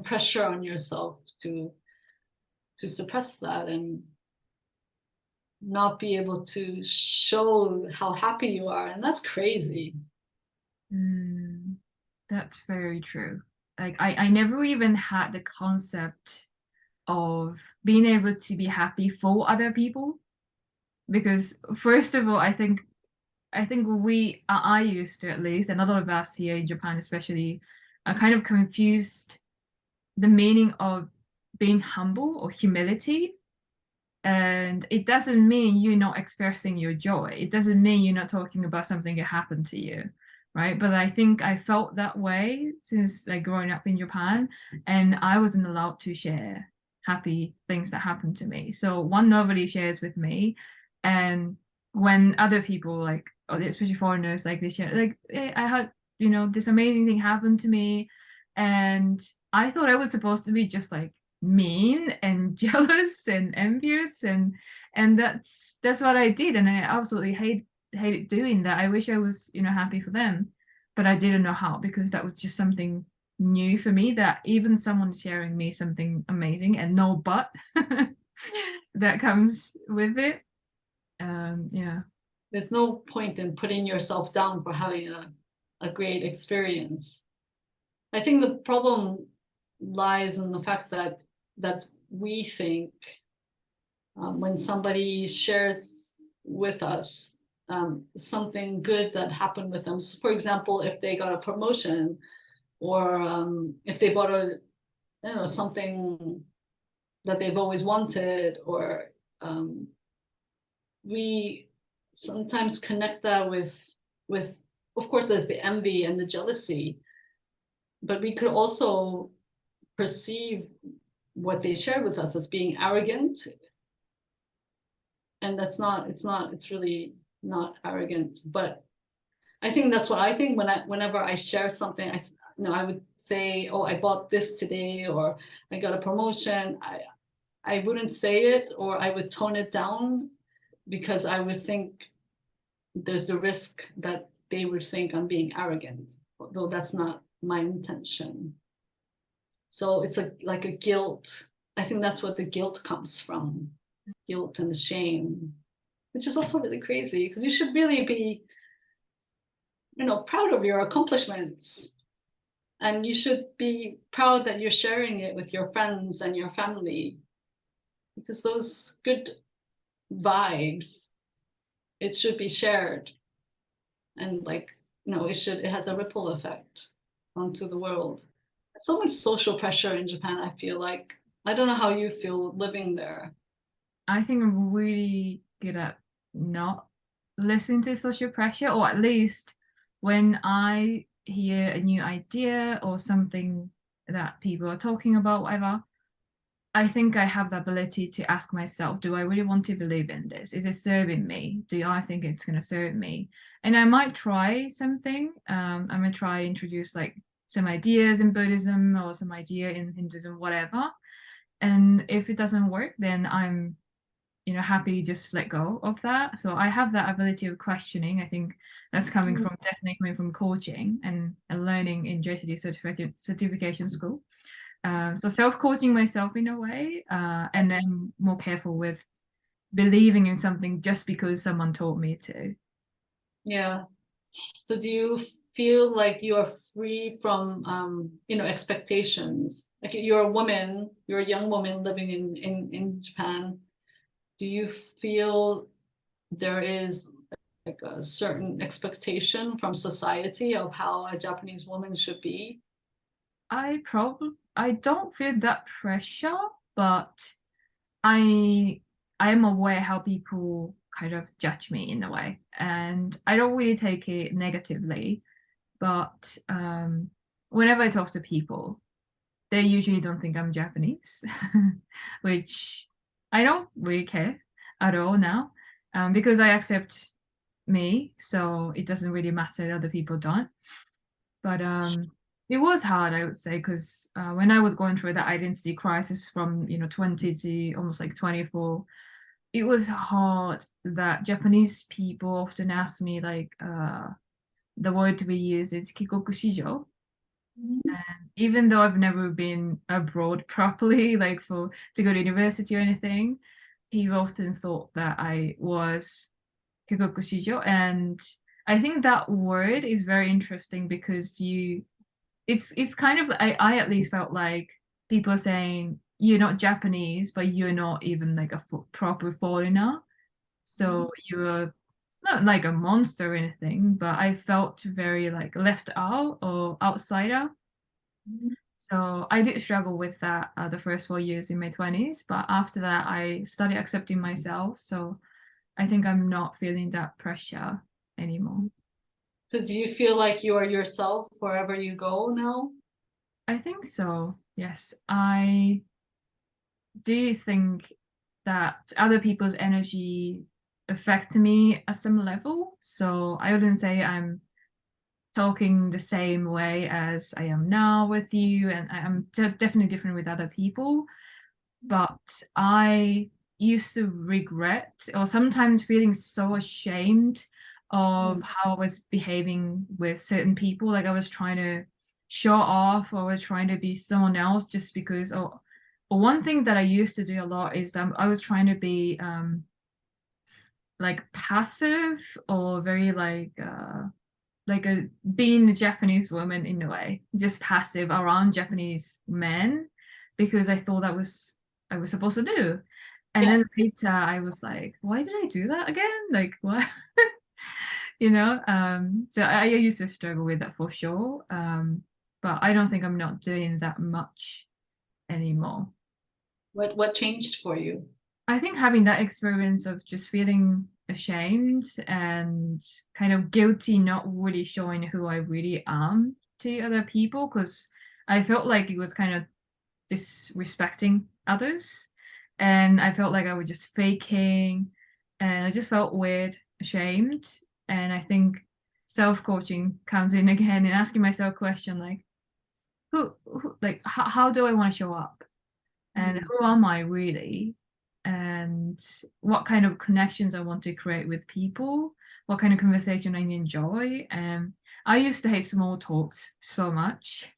pressure on yourself to suppress that and not be able to show how happy you are. And that's crazy. Mm, that's very true. Like I never even had the concept of being able to be happy for other people because first of all, I think I used to at least, and a lot of us here in Japan especially, are kind of confused the meaning of being humble or humility. And it doesn't mean you're not expressing your joy. It doesn't mean you're not talking about something that happened to you, right? But I think I felt that way since like growing up in Japan, and I wasn't allowed to share happy things that happened to me. So one nobody shares with me, and when other people like, especially foreigners, like they share, like hey, I had this amazing thing happen to me, and I thought I was supposed to be just like mean and jealous and envious and that's what I did and I absolutely hated doing that. I wish I was happy for them, but I didn't know how because that was just something new for me that even someone sharing me something amazing and no but that comes with it. Yeah. There's no point in putting yourself down for having a great experience. I think the problem lies in the fact that we think when somebody shares with us something good that happened with them. So for example, if they got a promotion or if they bought something that they've always wanted, or we sometimes connect that with of course there's the envy and the jealousy, but we could also perceive what they shared with us as being arrogant, and it's really not arrogant, but I think that's what I think whenever I share something, I would say, oh, I bought this today, or I got a promotion. I wouldn't say it, or I would tone it down, because I would think there's the risk that they would think I'm being arrogant, though that's not my intention. So it's like a guilt. I think that's what the guilt comes from, guilt and the shame, which is also really crazy, because you should really be, proud of your accomplishments. And you should be proud that you're sharing it with your friends and your family, because those good vibes, it should be shared. And it has a ripple effect onto the world. So much social pressure in Japan, I feel like. I don't know how you feel living there. I think I'm really good at not listening to social pressure, or at least when I hear a new idea or something that people are talking about, whatever, I think I have the ability to ask myself, do I really want to believe in this? Is it serving me? Do I think it's going to serve me? And I might try something. I might try introduce like some ideas in Buddhism or some idea in Hinduism, whatever. And if it doesn't work, then I'm happy just let go of that. So I have that ability of questioning. I think that's definitely coming from coaching and learning in JCD certification school. So self-coaching myself in a way, and then more careful with believing in something just because someone told me to. Yeah. So do you feel like you are free from expectations? Like you're a woman, you're a young woman living in Japan. Do you feel there is like a certain expectation from society of how a Japanese woman should be? I don't feel that pressure, but I I am aware how people kind of judge me in a way, and I don't really take it negatively. But whenever I talk to people, they usually don't think I'm Japanese, which I don't really care at all now, because I accept me, so it doesn't really matter that other people don't. But it was hard, I would say, because when I was going through that identity crisis from 20 to almost like 24, it was hard that Japanese people often ask me like the word we use is kikoku shijo. And even though I've never been abroad properly, like to go to university or anything, people often thought that I was kikoku shijo. And I think that word is very interesting because it's kind of I at least felt like people are saying you're not Japanese, but you're not even like a proper foreigner. So you're not like a monster or anything, but I felt very like left out or outsider. So I did struggle with that the first 4 years in my 20s, but after that I started accepting myself. So I think I'm not feeling that pressure anymore. So do you feel like you are yourself wherever you go now? I think so. Yes. I do think that other people's energy affect me at some level. So I wouldn't say I'm talking the same way as I am now with you, and I'm definitely different with other people. But I used to regret or sometimes feeling so ashamed of how I was behaving with certain people. Like I was trying to show off or I was trying to be someone else just because, or one thing that I used to do a lot is that I was trying to be like passive or very like a being a Japanese woman in a way, just passive around Japanese men because I thought that was I was supposed to do. And Yeah. then later I was like, why did I do that again? Like what? So I used to struggle with that for sure. But I don't think I'm not doing that much anymore. What changed for you? I think having that experience of just feeling ashamed and kind of guilty, not really showing who I really am to other people, because I felt like it was kind of disrespecting others. And I felt like I was just faking, and I just felt weird, ashamed. And I think self-coaching comes in again and asking myself question like who like how do I want to show up and Mm. who am I really and what kind of connections I want to create with people, what kind of conversation I enjoy. I used to hate small talks so much,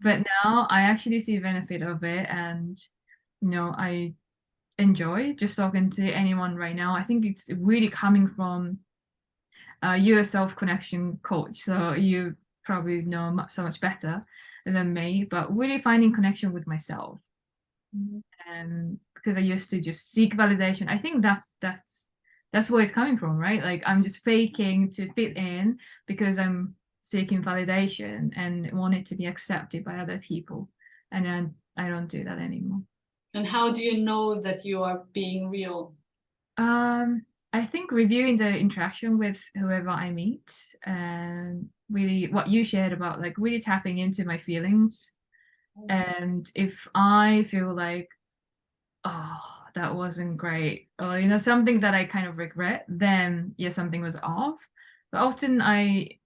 but now I actually see the benefit of it, and I enjoy just talking to anyone right now. I think it's really coming from you're a self-connection coach, so you probably know so much better than me, but really finding connection with myself. Mm. Because I used to just seek validation. I think that's where it's coming from, right? Like I'm just faking to fit in because I'm seeking validation and want it to be accepted by other people. And then I don't do that anymore. And how do you know that you are being real? Um, I think reviewing the interaction with whoever I meet and really what you shared about like really tapping into my feelings. And if I feel like, oh, that wasn't great, or something that I kind of regret, then yeah, something was off. But often I,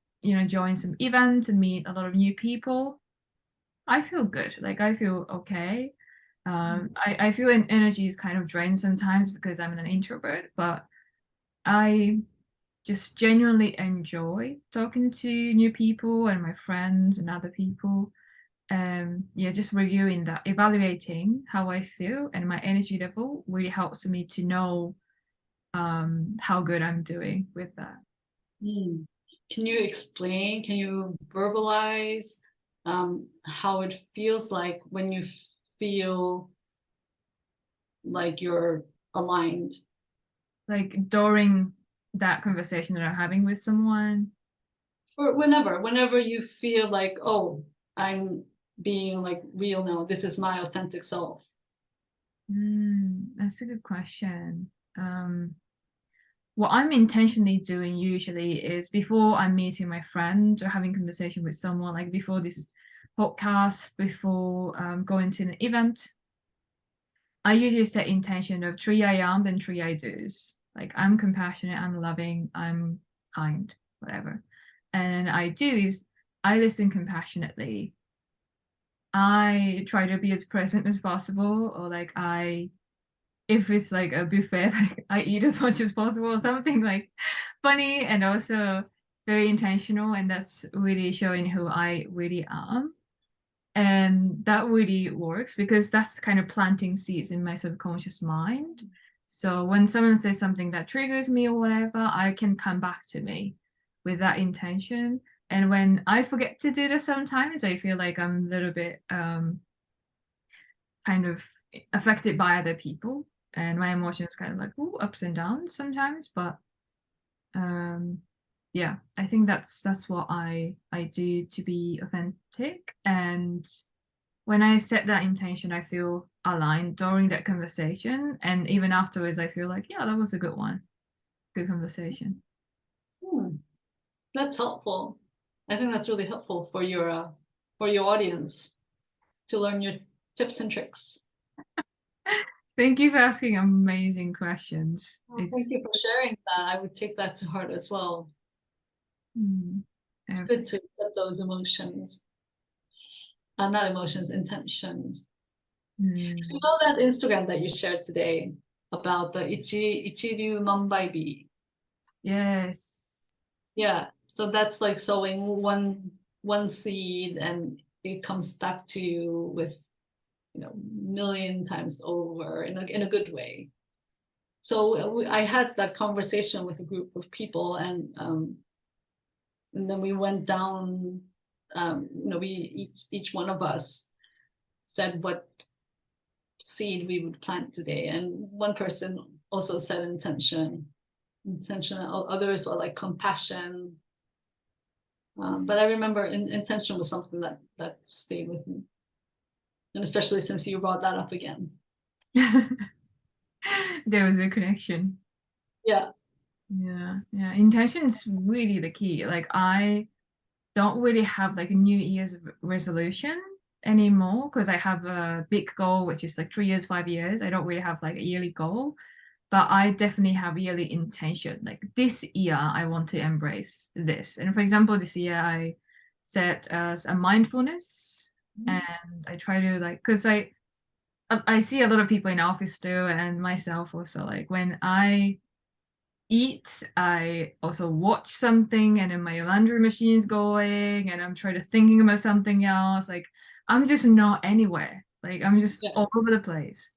join some events and meet a lot of new people. I feel good, like I feel okay. I feel energy is kind of drained sometimes because I'm an introvert, but I just genuinely enjoy talking to new people and my friends and other people. Yeah, just reviewing that, evaluating how I feel and my energy level really helps me to know how good I'm doing with that. Mm. Can you explain, can you verbalize how it feels like when you feel like you're aligned? Like during that conversation that I'm having with someone. Or whenever you feel like, oh, I'm being like real now, this is my authentic self. That's a good question. What I'm intentionally doing usually is before I'm meeting my friend or having conversation with someone, like before this podcast, before going to an event, I usually set intention of three I am and three I do's. Like I'm compassionate, I'm loving, I'm kind, whatever. And I do is I listen compassionately. I try to be as present as possible, or like if it's like a buffet, like I eat as much as possible, something like funny and also very intentional, and that's really showing who I really am. And that really works because that's kind of planting seeds in my subconscious mind. So when someone says something that triggers me or whatever, I can come back to me with that intention. And when I forget to do this sometimes, I feel like I'm a little bit kind of affected by other people, and my emotions kind of like ooh, ups and downs sometimes. But um yeah, I think that's what I do to be authentic. And when I set that intention, I feel aligned during that conversation. And even afterwards, I feel like, yeah, that was a good one. Good conversation. Hmm, that's helpful. I think that's really helpful for your audience to learn your tips and tricks. Thank you for asking amazing questions. Well, It's thank you for sharing that. I would take that to heart as well. mm, It's uh, good to set those emotions, not emotions, intentions. So you mm, know that Instagram that you shared today about the Ichiryu Manbaibi? yes. Yeah. So that's like sowing one seed and it comes back to you with, million times over in a good way. So I had that conversation with a group of people, and then we went down. We each one of us said what seed we would plant today, and one person also said intention. Others were like compassion. But I remember intention was something that stayed with me, and especially since you brought that up again. There was a connection. Yeah. Yeah. Intention is really the key. Like I don't really have like a New Year's resolution anymore because I have a big goal, which is like 3 years, 5 years. I don't really have like a yearly goal. but I definitely have yearly intention. Like this year, I want to embrace this. And for example, this year I set as a mindfulness, and I try to like, because I see a lot of people in office too, and myself also. Like when I eat, I also watch something, and then my laundry machine's going, and I'm trying to thinking about something else. Like I'm just not anywhere. Like I'm just Yeah. all over the place.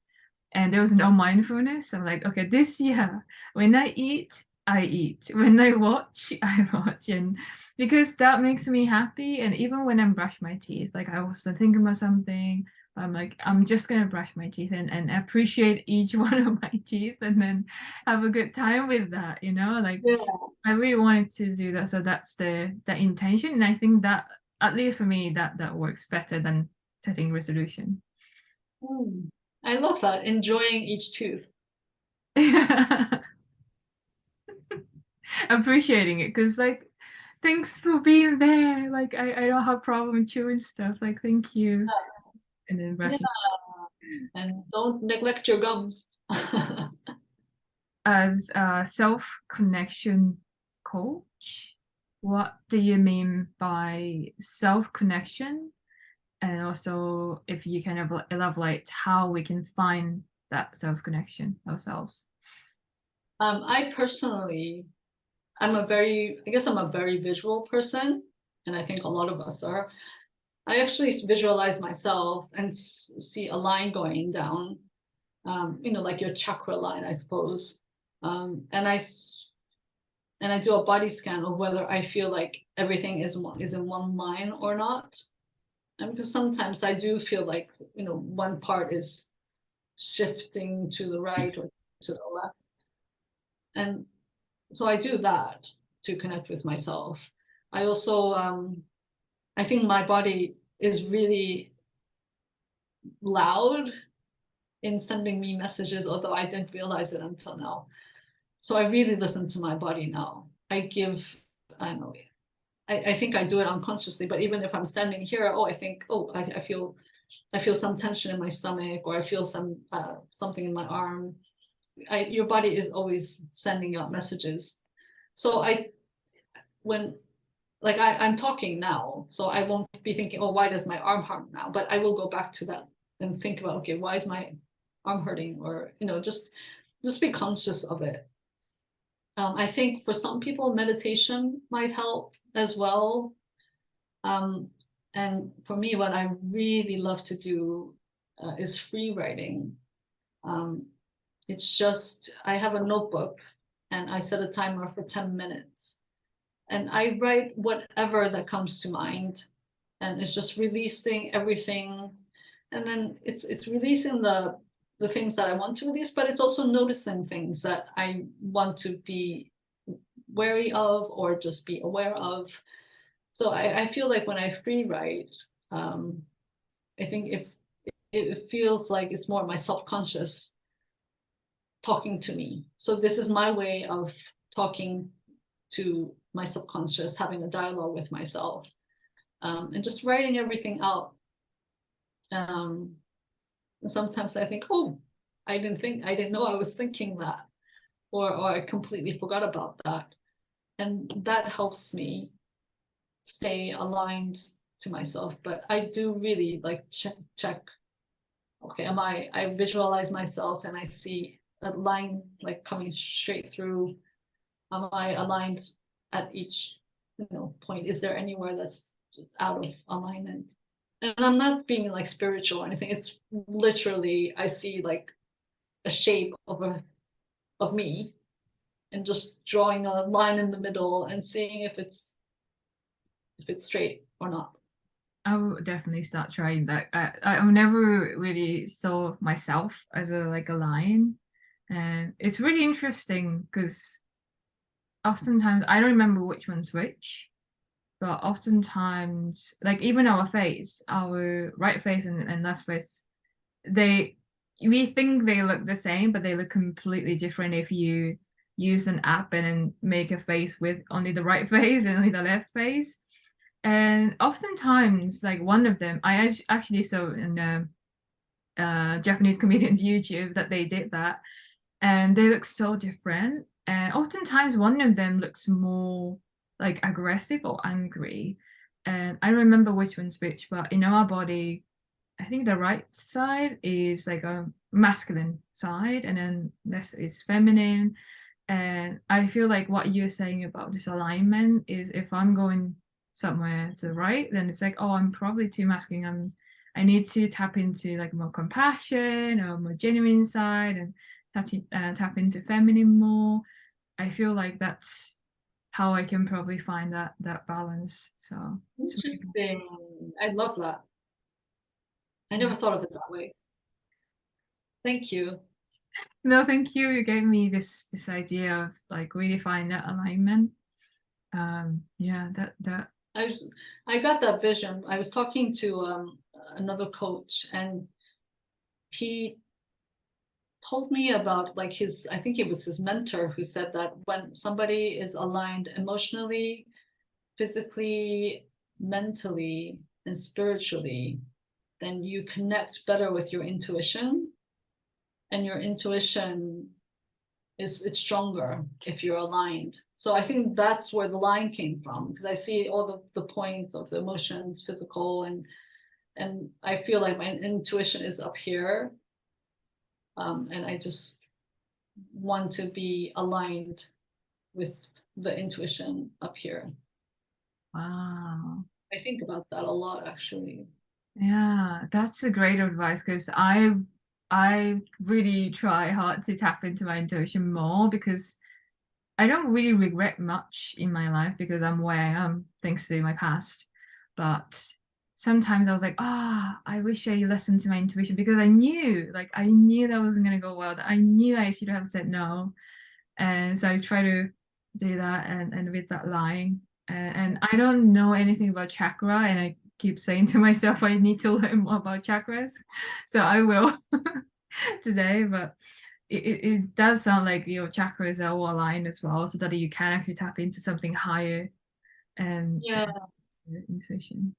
And there was no mindfulness. I'm like, okay, this year, when I eat, I eat. When I watch, I watch. And because that makes me happy. And even when I brush my teeth, like I was thinking about something, I'm like, I'm just gonna brush my teeth and appreciate each one of my teeth and then have a good time with that, you know? Like Yeah. I really wanted to do that. So that's the intention. And I think that at least for me, that works better than setting resolution. Mm. I love that. Enjoying each tooth. Appreciating it because like thanks for being there, like I don't have problem chewing stuff, like thank you, and then Yeah. brushing. And don't neglect your gums. As a self connection coach, what do you mean by self connection, and also if you can elaborate how we can find that self connection ourselves. I personally, I guess I'm a very visual person, and I think a lot of us are. I actually visualize myself and see a line going down, like your chakra line, I suppose. And I do a body scan of whether I feel like everything is in one line or not. And because sometimes I do feel like, one part is shifting to the right or to the left. And so I do that to connect with myself. I also, I think my body is really loud in sending me messages, although I didn't realize it until now. So I really listen to my body now. I don't know, I think I do it unconsciously, but even if I'm standing here, I think, I feel some tension in my stomach, or I feel something in my arm. Your body is always sending out messages. So when I'm talking now, so I won't be thinking, oh, why does my arm hurt now? But I will go back to that and think about, okay, why is my arm hurting? Or, just be conscious of it. I think for some people, meditation might help as well. Um, and for me, what I really love to do is free writing. Um, it's just, I have a notebook and I set a timer for 10 minutes. And I write whatever that comes to mind. And it's just releasing everything. And then it's releasing the things that I want to release, but it's also noticing things that I want to be wary of or just be aware of. So I feel like when I free write, I think if it feels like it's more my subconscious talking to me. So this is my way of talking to my subconscious, having a dialogue with myself, and just writing everything out. And sometimes I think, oh, I didn't know I was thinking that, or I completely forgot about that. And that helps me stay aligned to myself. But I do really like check. Okay, I visualize myself and I see a line like coming straight through. Am I aligned at each, point? Is there anywhere that's out of alignment? And I'm not being like spiritual or anything. It's literally I see like a shape of me and just drawing a line in the middle and seeing if it's straight or not. I will definitely start trying that. I've never really saw myself as a lion, and it's really interesting because oftentimes I don't remember which one's which, but oftentimes, like even our right face and left face, they we think they look the same, but they look completely different if you use an app and then make a face with only the right face and only the left face. And oftentimes, like one of them, I actually saw in Japanese comedian's YouTube that they did that, and they look so different. And oftentimes one of them looks more like aggressive or angry. And I don't remember which one's which, but in our body, I think the right side is like a masculine side, and then this is feminine. And I feel like what you're saying about this alignment is if I'm going somewhere to the right, then it's like, oh, I'm probably too masculine. I need to tap into like more compassion or more genuine side, and tap into feminine more. I feel like that's how I can probably find that balance. So it's really good. Interesting. I love that. I never thought of it that way. Thank you. No, thank you. You gave me this idea of like really find that alignment. Yeah, that I got that vision. I was talking to another coach, and he told me about like his, I think it was his mentor who said that when somebody is aligned emotionally, physically, mentally, and spiritually, then you connect better with your intuition, and your intuition is it's stronger if you're aligned. So I think that's where the line came from, because I see all the points of the emotions, physical, and I feel like my intuition is up here, and I just want to be aligned with the intuition up here. wow. I think about that a lot, actually. Yeah, that's a great advice because I really try hard to tap into my intuition more because I don't really regret much in my life because I'm where I am thanks to my past. But sometimes I was like, ah, I wish I listened to my intuition because I knew that wasn't gonna go well. That I knew I should have said no. And so I try to do that and with that line. And I don't know anything about chakra, and I keep saying to myself I need to learn more about chakras. So I will today, but it does sound like your chakras are all aligned as well, so that you can actually tap into something higher Yeah, and intuition.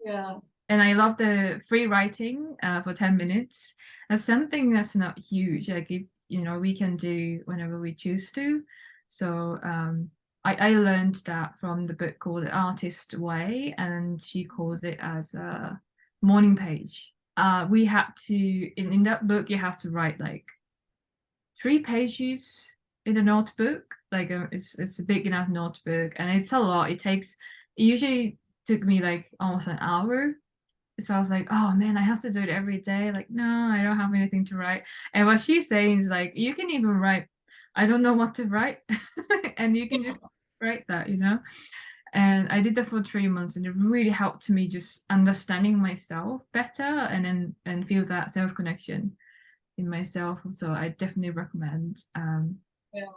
yeah. And I love the free writing for 10 minutes. That's something that's not huge. Like we can do whenever we choose to. So I learned that from the book called The Artist Way, and she calls it as a morning page. We had to in that book you have to write like 3 pages in a notebook. Like it's a big enough notebook, and it's a lot. It usually took me like almost an hour. So I was like, oh man, I have to do it every day. Like, no, I don't have anything to write. And what she's saying is like, you can even write, I don't know what to write. And you can just write that. And I did that for 3 months, and it really helped me just understanding myself better and feel that self connection in myself. So I definitely recommend. Yeah.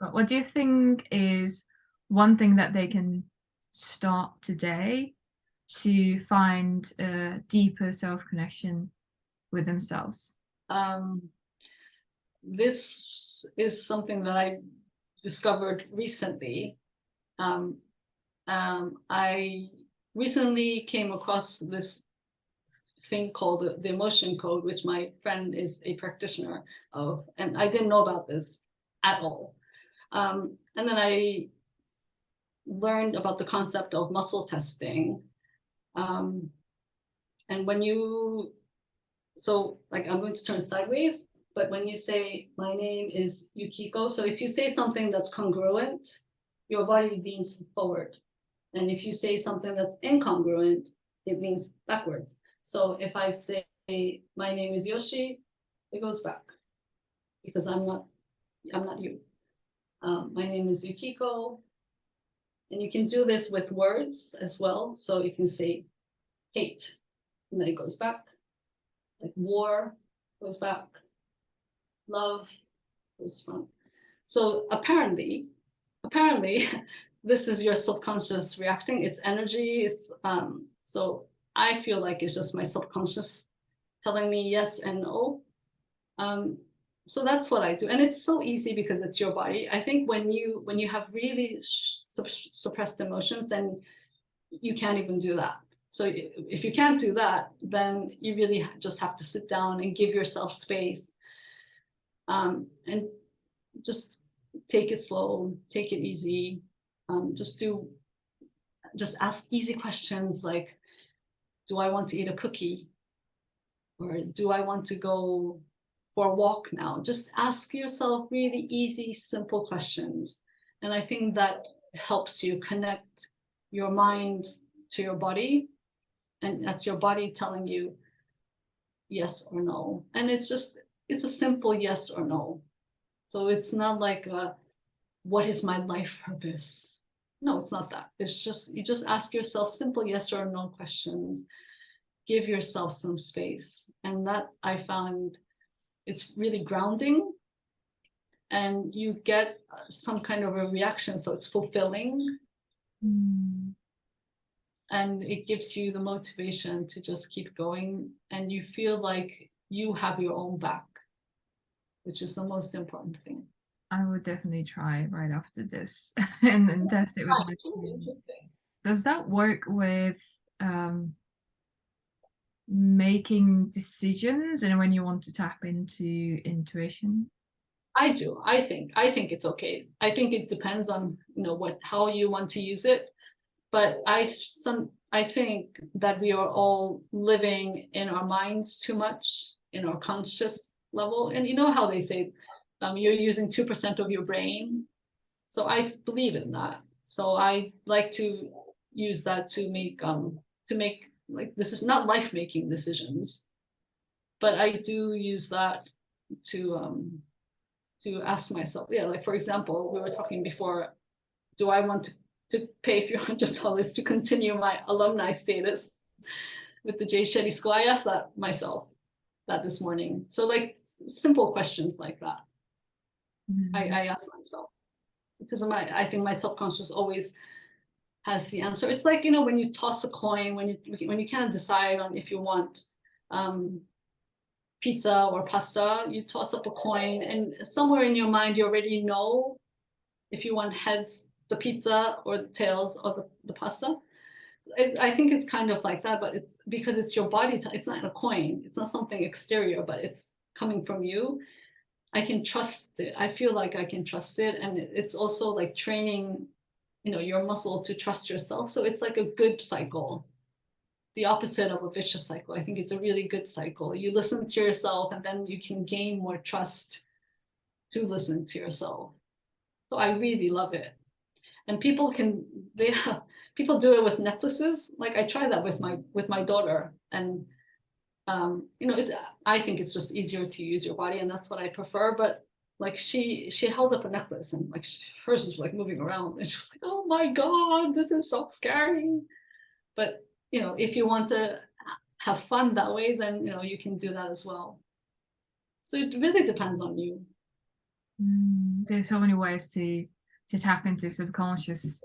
But what do you think is one thing that they can start today to find a deeper self connection with themselves? Um, this is something that I discovered recently. I recently came across this thing called the emotion code, which my friend is a practitioner of, and I didn't know about this at all. And then I learned about the concept of muscle testing. And when you, so like I'm going to turn sideways, but when you say, my name is Yukiko, so if you say something that's congruent, your body leans forward. And if you say something that's incongruent, it leans backwards. So if I say, my name is Yoshie, it goes back because I'm not you. My name is Yukiko. And you can do this with words as well. So you can say hate, and then it goes back. Like war goes back. Love goes front. So apparently, this is your subconscious reacting. It's energy. So I feel like it's just my subconscious telling me yes and no. So that's what I do, and it's so easy because it's your body. I think when you have really suppressed emotions, then you can't even do that. So if you can't do that, then you really just have to sit down and give yourself space. And just take it slow, take it easy. Just ask easy questions like, do I want to eat a cookie? Or do I want to go for a walk now? Just ask yourself really easy, simple questions. And I think that helps you connect your mind to your body. And that's your body telling you yes or no. And it's a simple yes or no. So it's not like, what is my life purpose? No, it's not that. It's just, you just ask yourself simple yes or no questions. Give yourself some space. And that I found it's really grounding, and you get some kind of a reaction. So it's fulfilling. And it gives you the motivation to just keep going. And you feel like you have your own back, which is the most important thing. I would definitely try right after this and test it with my Really team. interesting. Does that work with making decisions and when you want to tap into intuition? I do. I think it's okay. I think it depends on how you want to use it. But I think that we are all living in our minds too much, in our conscious level. And you know how they say you're using 2% of your brain. So I believe in that. So I like to use that to make like, this is not life-making decisions, but I do use that to ask myself, yeah, like for example, we were talking before, do I want to pay $300 to continue my alumni status with the Jay Shetty School? I asked that myself this morning. So like simple questions like that, I ask myself, because I think my subconscious always has the answer. It's like, when you toss a coin, when you can't decide on if you want pizza or pasta, you toss up a coin, and somewhere in your mind you already know if you want heads the pizza or the tails of the pasta. I think it's kind of like that, but it's because it's your body. It's not a coin. It's not something exterior, but it's coming from you. I can trust it. I feel like I can trust it. And it's also like training, your muscle to trust yourself. So it's like a good cycle, the opposite of a vicious cycle. I think it's a really good cycle. You listen to yourself, and then you can gain more trust to listen to yourself. So I really love it. And people do it with necklaces. Like I try that with my daughter, and I think it's just easier to use your body, and that's what I prefer. But like she held up a necklace, and like hers was like moving around, and she was like, "Oh my God, this is so scary." But if you want to have fun that way, then you can do that as well. So it really depends on you. There's so many ways to tap into subconscious,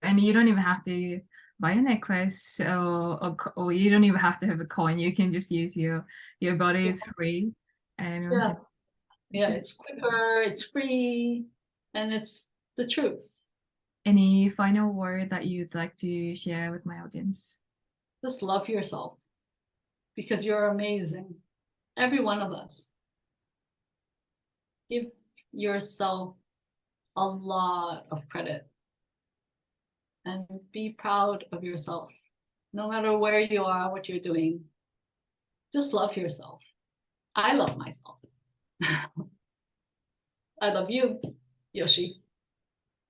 and you don't even have to buy a necklace, or you don't even have to have a coin. You can just use your body. Is free, and anyone Yeah. can. Yeah, it's quicker, it's free, and it's the truth. Any final word that you'd like to share with my audience? Just love yourself, because you're amazing. Every one of us. Give yourself a lot of credit, and be proud of yourself. No matter where you are, what you're doing, just love yourself. I love myself. I love you, Yoshie.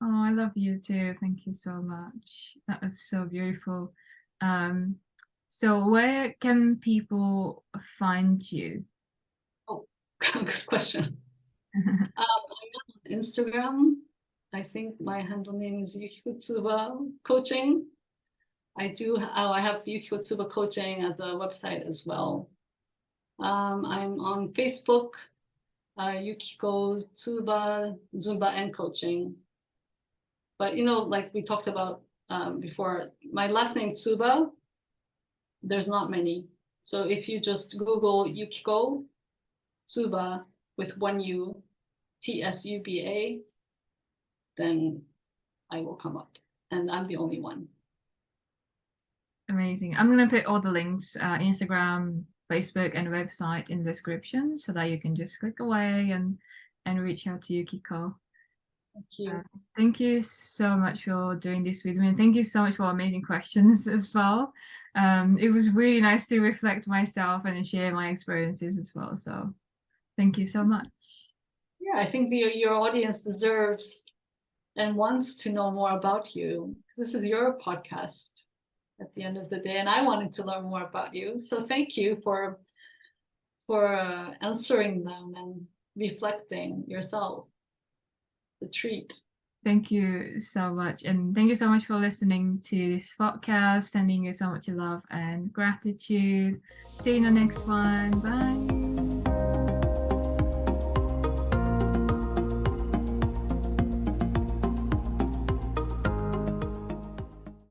Oh, I love you too. Thank you so much. That was so beautiful. So where can people find you? Oh, good question. I'm on Instagram. I think my handle name is Yukiko Tsuba Coaching. I have Yukiko Tsuba Coaching as a website as well. I'm on Facebook, Yukiko Tsuba, Zumba and Coaching. But like we talked about before, my last name Tsuba, there's not many. So if you just Google Yukiko Tsuba with one U, Tsuba, then I will come up. And I'm the only one. Amazing. I'm gonna put all the links, Instagram, Facebook and website in the description so that you can just click away and reach out to Yukiko. Thank you. Thank you so much for doing this with me, and thank you so much for amazing questions as well. It was really nice to reflect myself and share my experiences as well. So thank you so much. Yeah, I think your audience deserves and wants to know more about you. This is your podcast at the end of the day, and I wanted to learn more about you. So thank you for answering them and reflecting yourself. The treat. Thank you so much. And thank you so much for listening to this podcast. Sending you so much love and gratitude. See you in the next one. Bye.